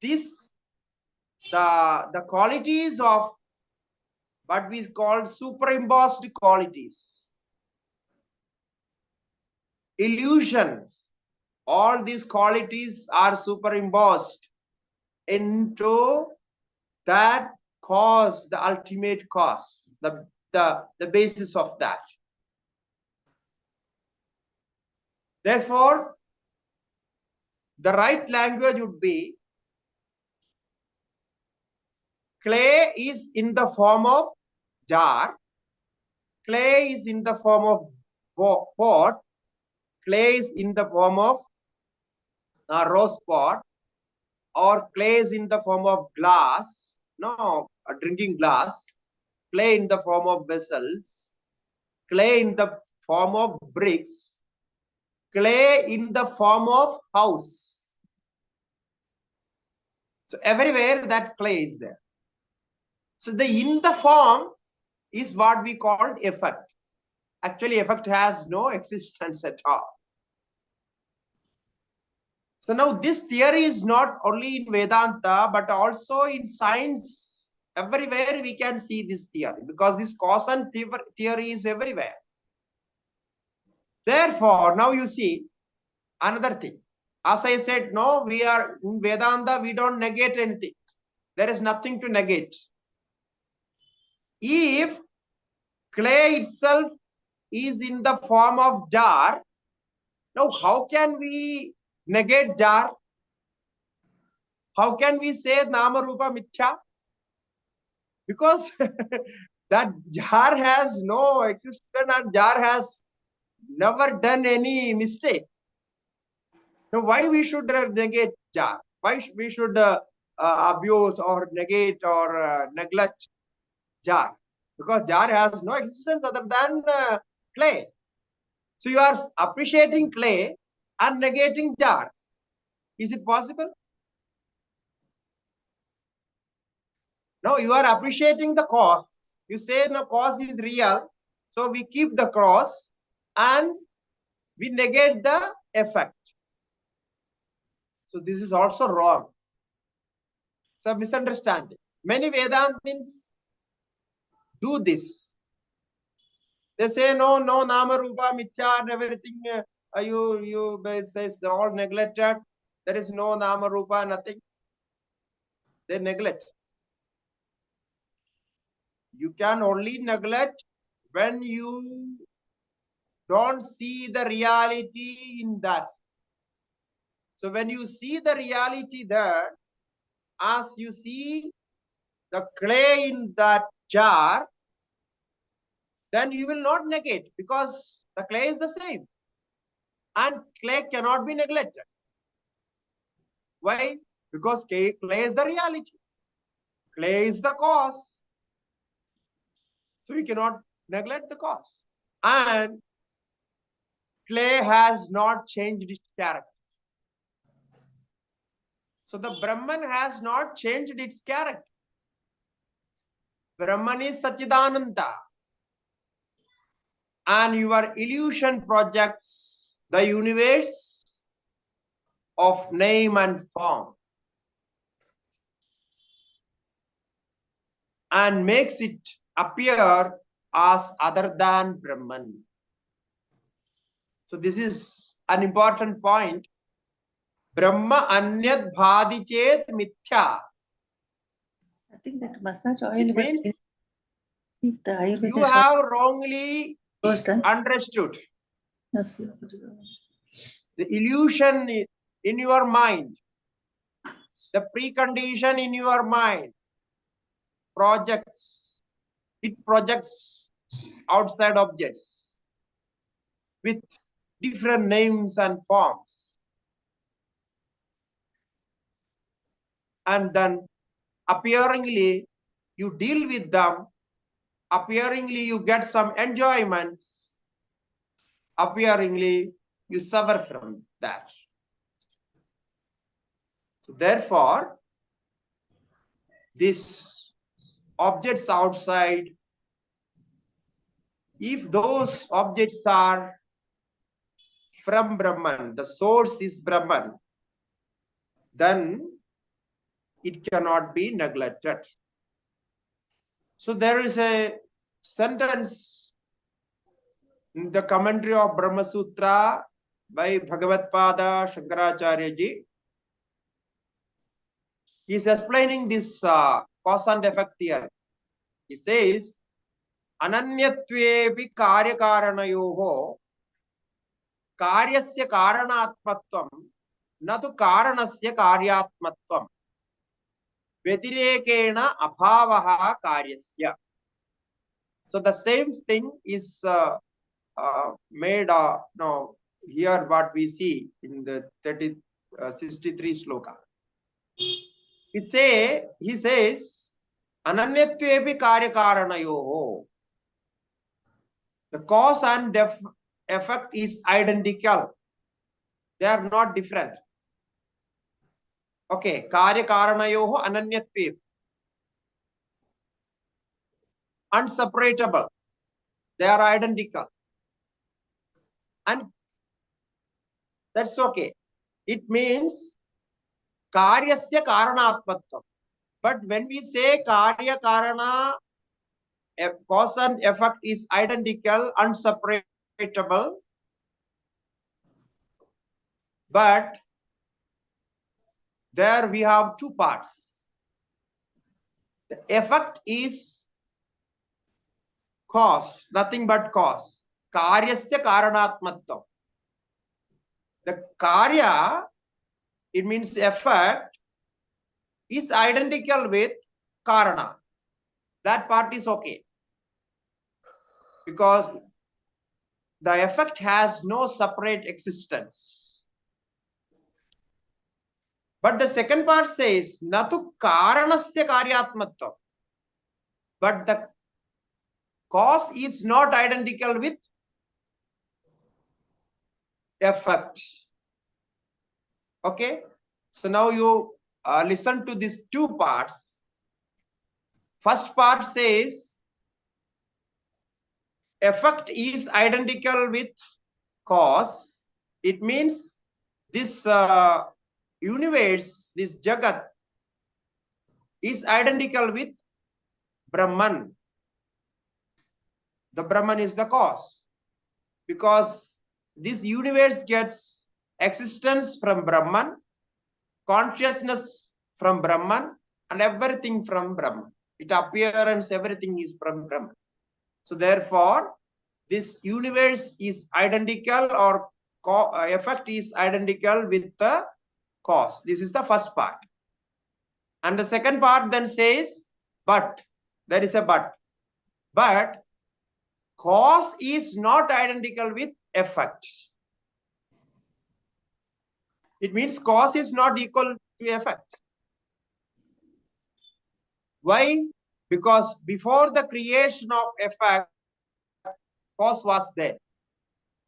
the qualities of what we call superimposed qualities, illusions, all these qualities are superimposed into that cause, the ultimate cause, the basis of that. Therefore, the right language would be clay is in the form of jar, clay is in the form of pot, clay is in the form of a rose pot, or clay is in the form of glass, no, a drinking glass, clay in the form of vessels, clay in the form of bricks, clay in the form of house. So everywhere that clay is there. So the in the form is what we call effect. Actually, effect has no existence at all. So now this theory is not only in Vedanta, but also in science. Everywhere we can see this theory, because this cause and theory is everywhere. Therefore, now you see another thing. As I said, no, we are in Vedanta, we don't negate anything. There is nothing to negate. If clay itself is in the form of jar, now how can we negate jar? How can we say Nama Rupa Mithya? Because that jar has no existence and jar has never done any mistake. So why we should negate jar? Why we should abuse or negate or neglect jar? Because jar has no existence other than clay. So you are appreciating clay and negating jar. Is it possible? No, you are appreciating the cause. You say no, cause is real. So we keep the cause and we negate the effect. So this is also wrong. It's a misunderstanding. Many Vedantins do this. They say no, nama rupa mithya and everything. You says all neglected. There is no nama rupa, nothing. They neglect. You can only neglect when you don't see the reality in that. So when you see the reality there, as you see the clay in that jar, then you will not negate, because the clay is the same. And clay cannot be neglected. Why? Because clay is the reality. Clay is the cause. So we cannot neglect the cause. And clay has not changed its character. So the Brahman has not changed its character. Brahman is Satchidananda. And your illusion projects the universe of name and form and makes it appear as other than Brahman. So this is an important point. Brahma anyad bhadi chet mithya. I think that massage oil. It means the Ayurveda you have wrongly understood the illusion in your mind, the precondition in your mind projects outside objects with different names and forms. And then appearingly you deal with them, appearingly you get some enjoyments, appearingly you suffer from that. So therefore, these objects outside, if those objects are from Brahman, the source is Brahman, then it cannot be neglected. So there is a sentence in the commentary of Brahma Sutra by Bhagavatpada Shankara ji. He is explaining this cause and effect here. He says, Ananyatvevi karyakaranayoho karyasya karanatmatvam natu karanasya karyatmatvam vetirekena abhavaha karyasya. So the same thing is made no, here what we see in the 63 sloka. He says, Ananyatvevi karyakaranayoho. The cause and effect is identical. They are not different. Okay, karyakaranayoho ananyatvevi. Unseparable. They are identical. And that's okay. It means karyasya karanatmatvam. But when we say karya karana, cause and effect is identical, unseparable, but there we have two parts. The effect is cause, nothing but cause. Karyasya karanatmatvam. The karya, it means effect, is identical with karana. That part is okay. Because the effect has no separate existence. But the second part says, Natu karanasya karyatmatvam. But the cause is not identical with effect. Okay, so now you listen to these two parts. First part says effect is identical with cause. It means this universe, this Jagat, is identical with Brahman. The Brahman is the cause, because this universe gets existence from Brahman, consciousness from Brahman, and everything from Brahman. Its appearance, everything is from Brahman. So therefore, this universe is identical, or effect is identical with the cause. This is the first part. And the second part then says, but, there is a but. But cause is not identical with effect. It means cause is not equal to effect. Why? Because before the creation of effect, cause was there.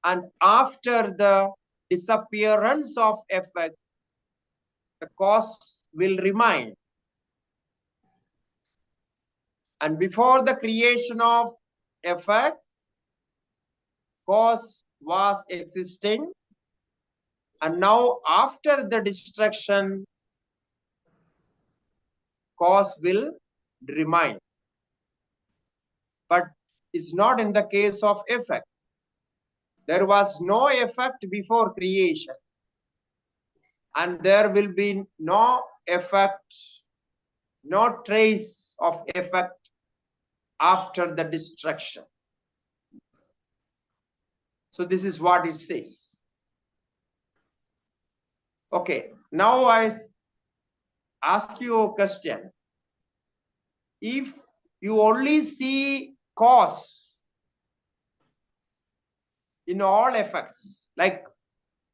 And after the disappearance of effect, the cause will remain. And before the creation of effect, cause was existing. And now after the destruction, cause will remain. But it's not in the case of effect. There was no effect before creation, and there will be no effect, no trace of effect after the destruction. So this is what it says. Okay, now I ask you a question. If you only see cause in all effects, like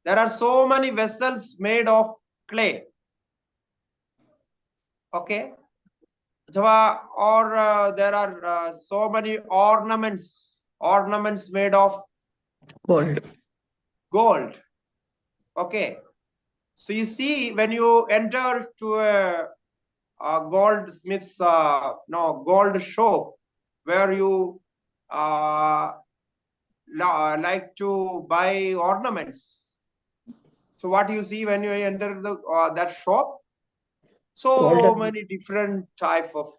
there are so many vessels made of clay, okay, or there are so many ornaments made of gold. Okay, so you see, when you enter to a goldsmith's gold shop, where you like to buy ornaments, so what do you see when you enter the that shop? So many different type of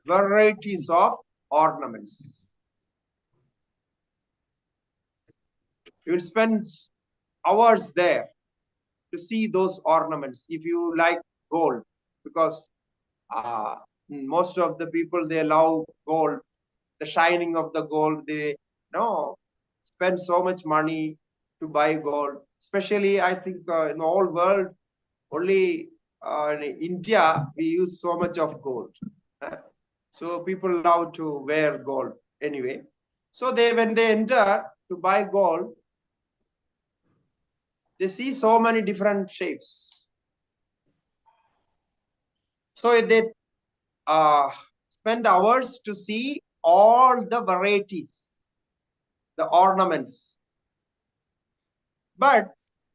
varieties of ornaments. You will spend hours there to see those ornaments if you like gold, because most of the people, they love gold, the shining of the gold. They spend so much money to buy gold. Especially, I think in the whole world, only in India we use so much of gold. So people love to wear gold anyway. So when they enter to buy gold, they see so many different shapes. So they spend hours to see all the varieties, the ornaments. But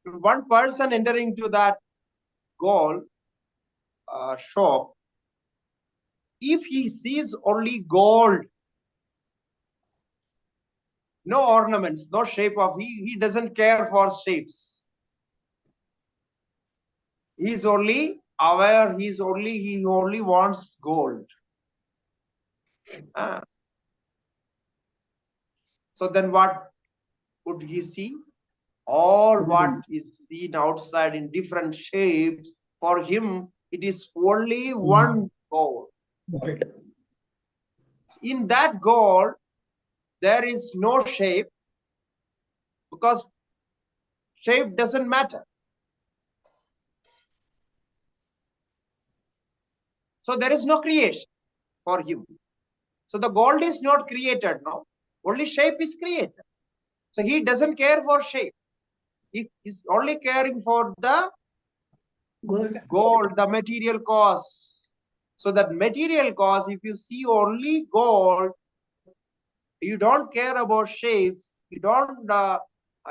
one person entering to that gold shop, if he sees only gold, no ornaments, no shape of, he doesn't care for shapes. He's only aware, he only wants gold. So then what would he see? All what is seen outside in different shapes, for him, it is only one gold. In that gold, there is no shape, because shape doesn't matter. So there is no creation for him. So the gold is not created now. Only shape is created. So he doesn't care for shape. He is only caring for the gold, the material cause. So that material cause, if you see only gold, you don't care about shapes, you don't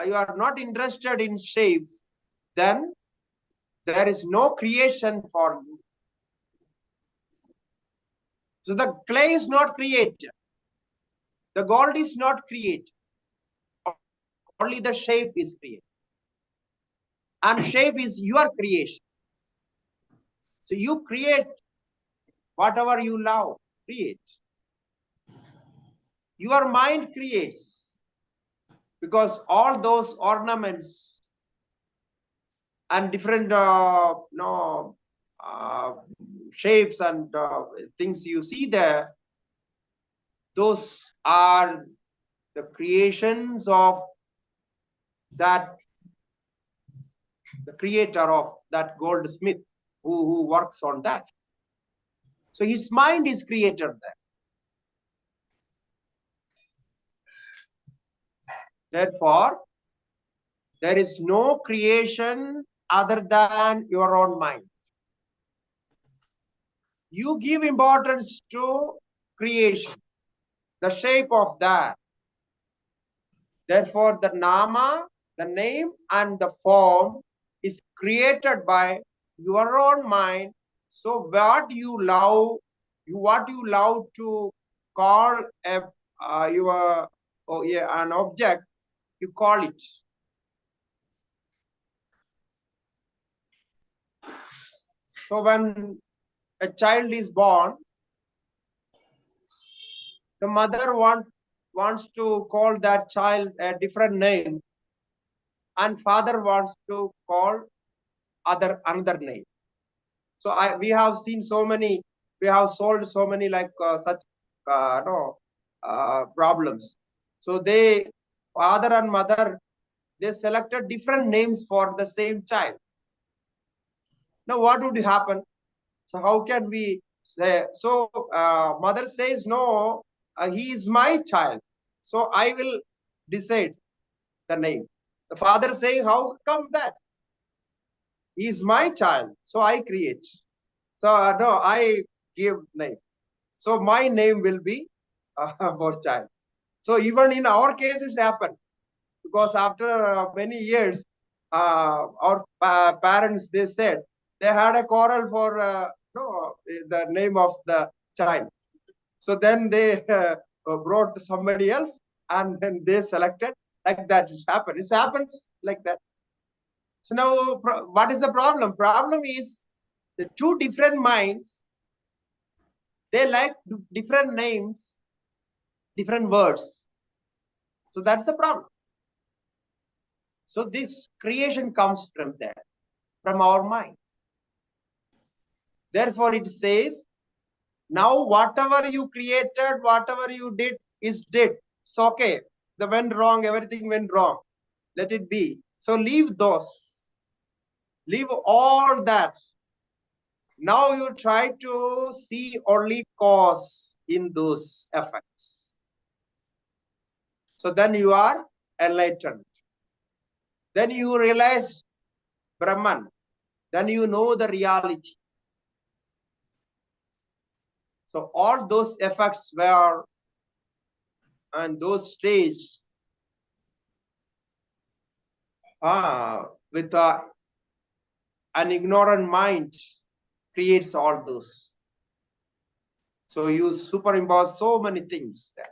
you are not interested in shapes, then there is no creation for you. So the clay is not created. The gold is not created. Only the shape is created. And shape is your creation. So you create whatever you love, create. Your mind creates, because all those ornaments and different shapes and things you see there, those are the creations of that, the creator of that goldsmith who works on that. So his mind is created there. Therefore, there is no creation other than your own mind. You give importance to creation, the shape of that. Therefore, the nama, the name, and the form is created by your own mind. So what you love to call an object, you call it. So when a child is born, the mother wants to call that child a different name, and father wants to call another name. So we have seen so many, we have solved so many like such problems. So father and mother, they selected different names for the same child. Now what would happen? So how can we say? So mother says, no, he is my child, so I will decide the name. The father saying, how come that? He is my child, so I create. So no, I give name. So my name will be for child. So even in our case, it happened, because after many years, our parents, they said they had a quarrel for the name of the child. So then they brought somebody else, and then they selected like that. It happens like that. So now, what is the problem? Problem is the two different minds, they like different names, different words. So that's the problem. So this creation comes from there, from our mind. Therefore, it says, now whatever you created, whatever you did is did. It's okay. The went wrong, everything went wrong. Let it be. So leave those. Leave all that. Now you try to see only cause in those effects. So then you are enlightened. Then you realize Brahman. Then you know the reality. So all those effects were, and those stages with an ignorant mind creates all those. So you superimpose so many things there.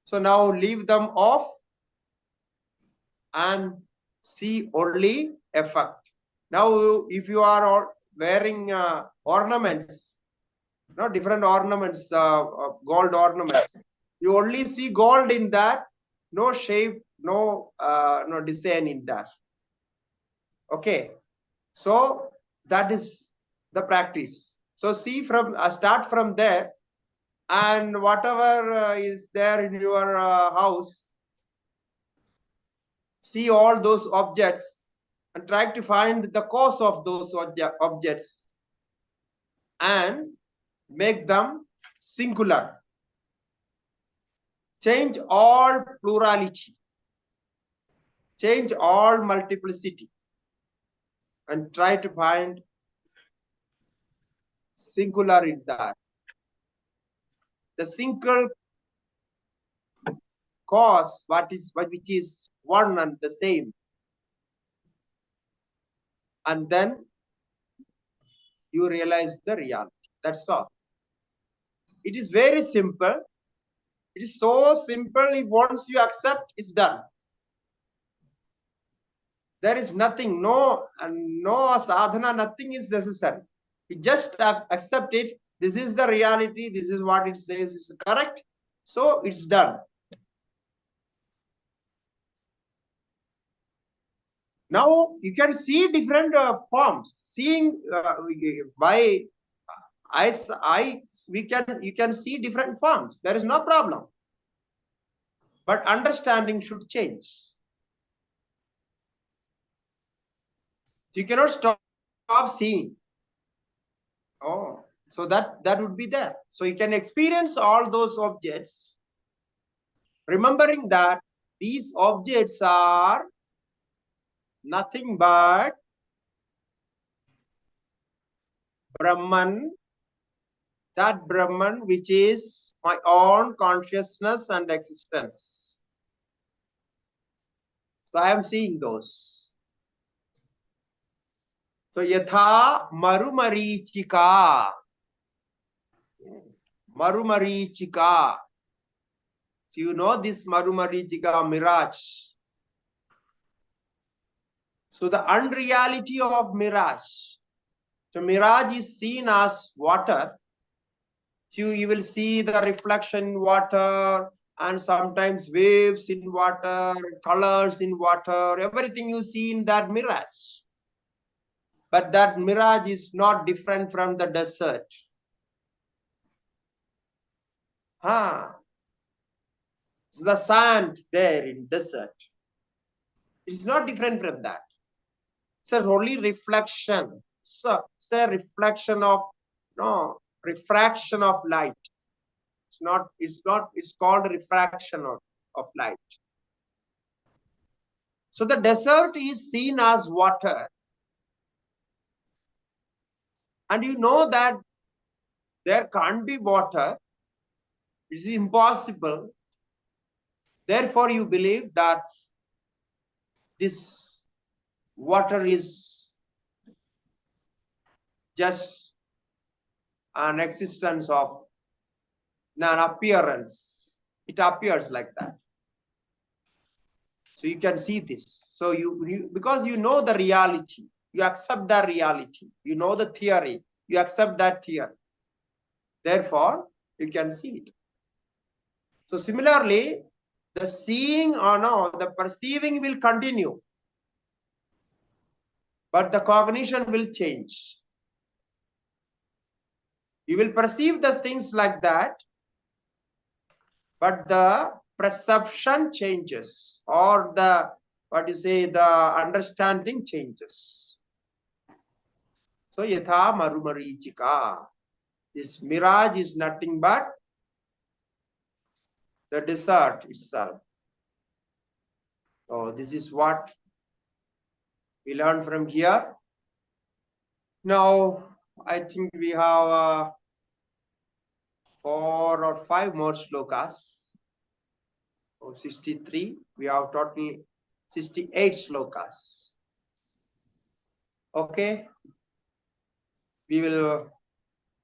So now leave them off and see only effect. Now if you are wearing ornaments, different ornaments, gold ornaments, you only see gold in that, no shape, no design in that. Okay, so that is the practice. So see from start from there, and whatever is there in your house, see all those objects and try to find the cause of those objects and make them singular. Change all plurality, change all multiplicity, and try to find singular in that. The single cause, which is one and the same. And then you realize the reality. That's all. It is very simple. It is so simple. If once you accept, it's done. There is nothing, no sadhana, nothing is necessary. You just accept it. This is the reality. This is what it says is correct. So it's done. Now you can see different forms. Seeing by eyes, you can see different forms. There is no problem. But understanding should change. You cannot stop seeing. Oh, so that would be there. So you can experience all those objects, remembering that these objects are nothing but Brahman, that Brahman which is my own consciousness and existence. So I am seeing those. So yatha marumarichika. Marumarichika. So you know this marumarichika, mirage. So the unreality of mirage. So mirage is seen as water. So you will see the reflection in water and sometimes waves in water, colors in water, everything you see in that mirage. But that mirage is not different from the desert. So the sand there in desert. It's not different from that. It's a only reflection. So it's a reflection of refraction of light. It's called refraction of light. So the desert is seen as water. And you know that there can't be water. It is impossible. Therefore, you believe that this water is just an existence of an appearance. It appears like that. So you can see this. So you because you know the reality, you accept that reality. You know the theory, you accept that theory. Therefore, you can see it. So similarly, the seeing or the perceiving will continue. But the cognition will change. You will perceive the things like that, but the perception changes, or the understanding changes. So yatha marumarichika. This mirage is nothing but the desert itself. So this is what we learn from here. Now I think we have 4 or 5 more slokas. 63. We have totally 68 slokas. Okay. We will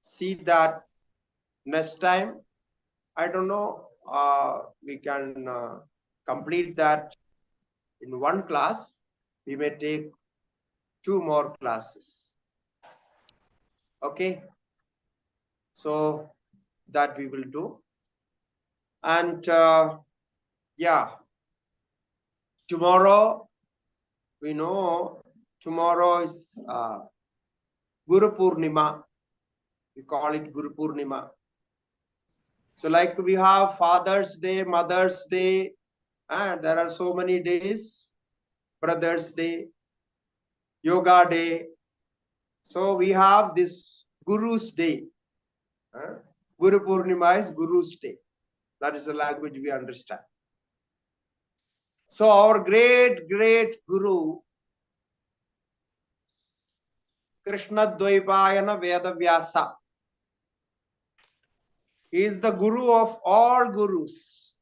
see that next time. I don't know. We can complete that in one class. We may take 2 more classes. Okay. So that we will do. And yeah, tomorrow, we know tomorrow is Guru Purnima. We call it Guru Purnima. So like we have Father's Day, Mother's Day, and there are so many days, Brother's Day, Yoga Day. So we have this Guru's Day. Guru Purnima is Guru's Day. That is the language we understand. So our great Guru, Krishna Dvaipayana Vedavyasa, he is the Guru of all Gurus.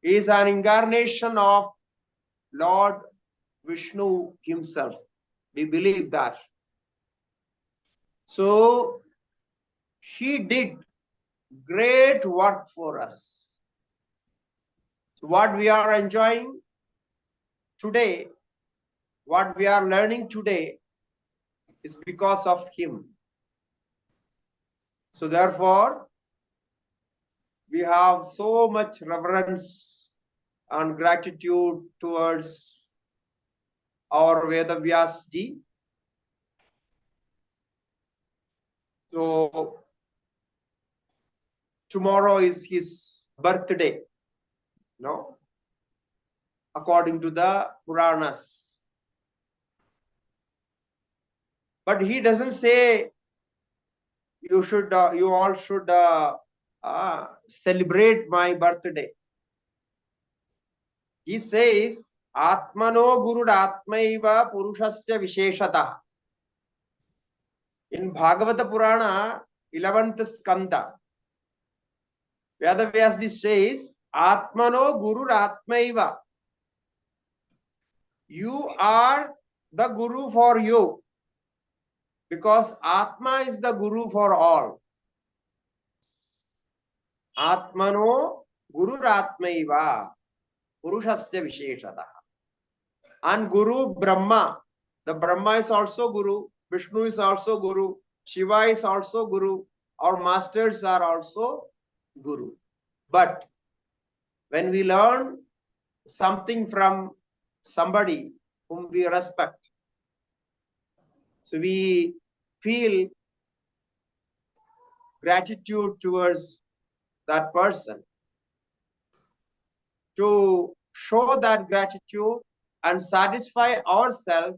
is an incarnation of Lord Vishnu himself. We believe that. So he did great work for us. So what we are enjoying today, what we are learning today is because of him. So therefore, we have so much reverence and gratitude towards our Vedavyas ji. So tomorrow is his birthday, no? According to the Puranas. But he doesn't say you should, you all should celebrate my birthday. He says, Atmano Guru Atmaiva Purushasya Visheshatah. In Bhagavata Purana, 11th Skanda, Vedavyasji says, Atmano Guru Atmaiva. You are the Guru for you, because Atma is the Guru for all. Atmano Guru Atmaiva Purushasya Visheshatah. And Guru Brahma, the Brahma is also Guru, Vishnu is also Guru, Shiva is also Guru, our masters are also Guru. But when we learn something from somebody whom we respect, so we feel gratitude towards that person. To show that gratitude and satisfy ourselves,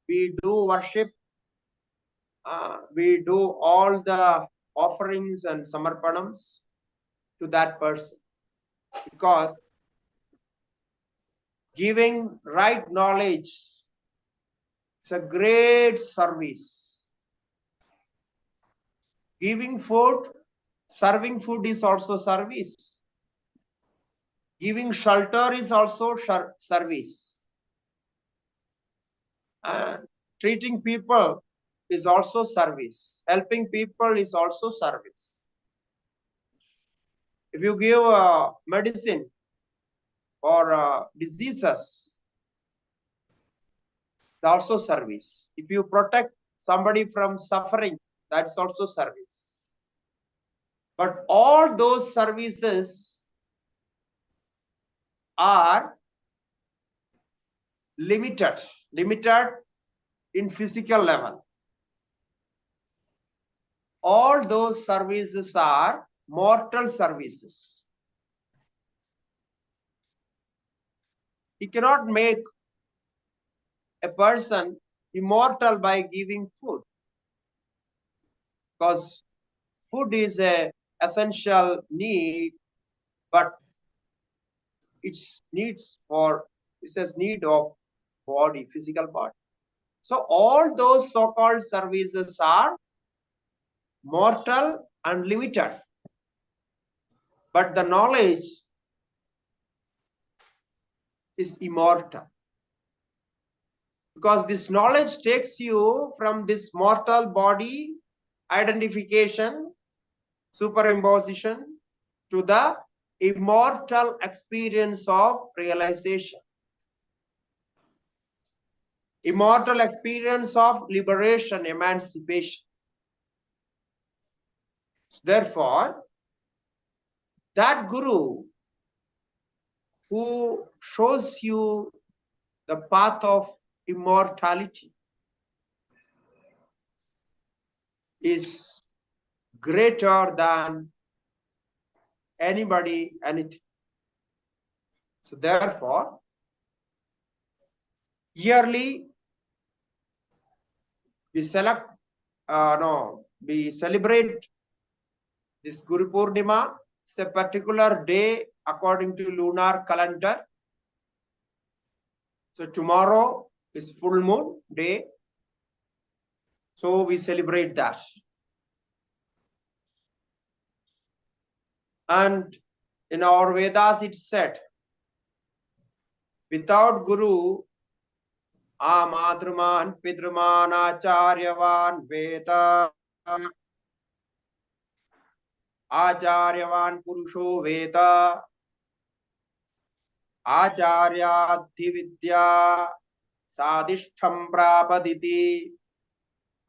we do worship, we do all the offerings and samarpanams to that person. Because giving right knowledge is a great service. Giving food, serving food is also service. Giving shelter is also service. Treating people is also service. Helping people is also service. If you give medicine for diseases, that's also service. If you protect somebody from suffering, that's also service. But all those services are limited in physical level. All those services are mortal services. He cannot make a person immortal by giving food, because food is an essential need, but it's needs for, it says need of body, physical body. So all those so-called services are mortal and limited. But the knowledge is immortal. Because this knowledge takes you from this mortal body identification, superimposition, to the immortal experience of realization. Immortal experience of liberation, emancipation. Therefore, that Guru who shows you the path of immortality is greater than anybody, anything. So therefore, yearly we we celebrate this Guru Purnima. It's a particular day according to lunar calendar. So tomorrow is full moon day. So we celebrate that. And In our Vedas, it's said, without Guru, Amadruman, Pidruman, Acharyavan, Veda, Acharyavan, Purusho, Veda, Acharyadhi Vidya, Sadishtham Prapaditi,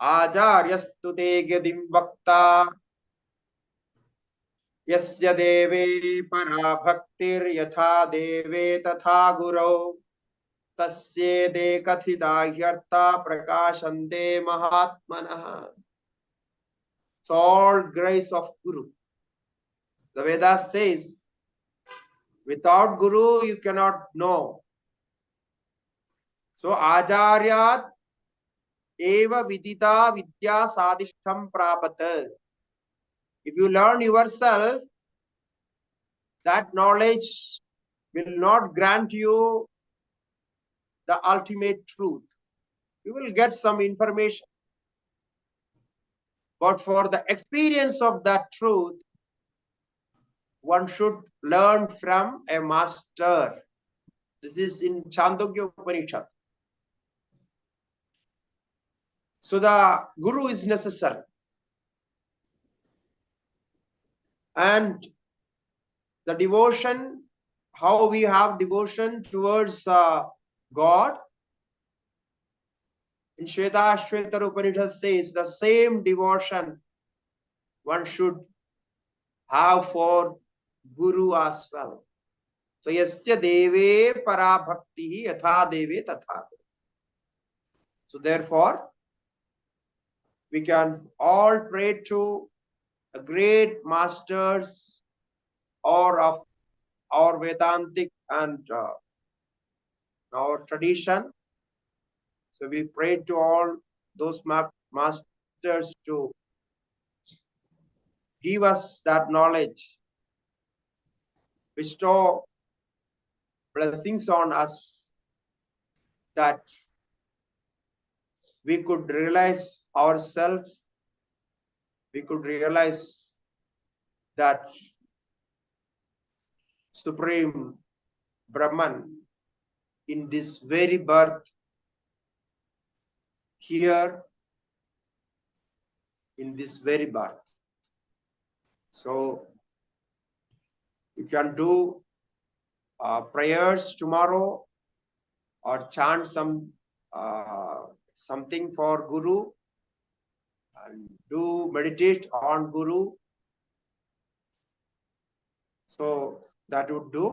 Acharyastu te Gadim Vakta, Yasya Deve Parabhaktir Yatha Deve Tatha Guru, Tasye Kathita Hyartha Prakashante Mahatmanaha. It's all grace of Guru. The Vedas says, without Guru, you cannot know. So, Acharyat eva vidita vidya sadishtham prapata. If you learn yourself, that knowledge will not grant you the ultimate truth. You will get some information. But for the experience of that truth, one should learn from a master. This is in Chandogya Upanishad. So the Guru is necessary. And the devotion, how we have devotion towards God, in Shvetashvatara Upanishad says the same devotion one should have for Guru as well. So yasya deve para bhakti yatha deve tatha. So therefore, we can all pray to a great masters or of our Vedantic and our tradition. So we pray to all those masters to give us that knowledge, bestow blessings on us, that we could realize ourselves, we could realize that Supreme Brahman in this very birth here, in this very birth. So you can do prayers tomorrow or chant something for Guru and do meditate on Guru. So that would do.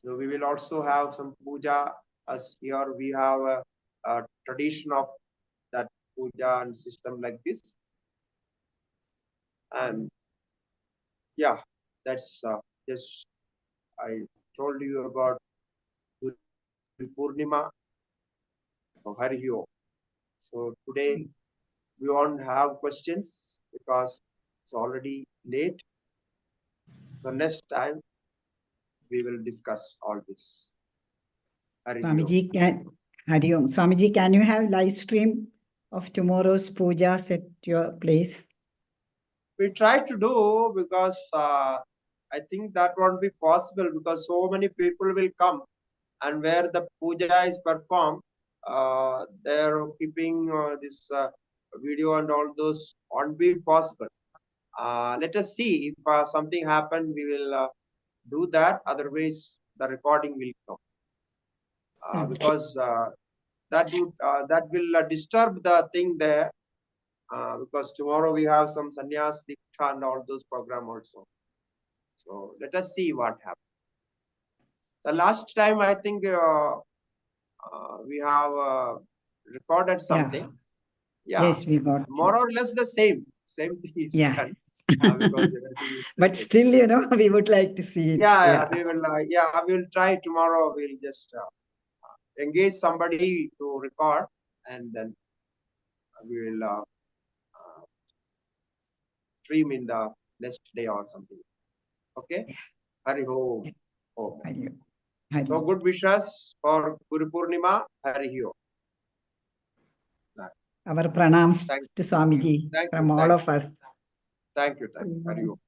So we will also have some puja, as here we have a tradition of that puja and system like this. And yeah, that's just I told you about Guru Purnima of Hari Om. So today we won't have questions because it's already late. So next time we will discuss all this. Hari Om. Swamiji, can you have live stream of tomorrow's pujas at your place? We try to do, because I think that won't be possible because so many people will come, and where the puja is performed, they're keeping this video and all those won't be possible. Let us see if something happens, we will do that. Otherwise, the recording will come because that will disturb the thing there. Because tomorrow we have some sannyas, diksha and all those program also. So let us see what happens. The last time I think we have recorded something. Yeah. Yes, we got More or less the same thing is done. Because but still, we would like to see it. Yeah, we will. We will try tomorrow. We'll just engage somebody to record, and then we will stream in the next day or something. Okay? Hari Om. So good wishes for Guru Purnima. Hari Om. Our pranams to Swamiji from all of us. Thank you. Hari Om.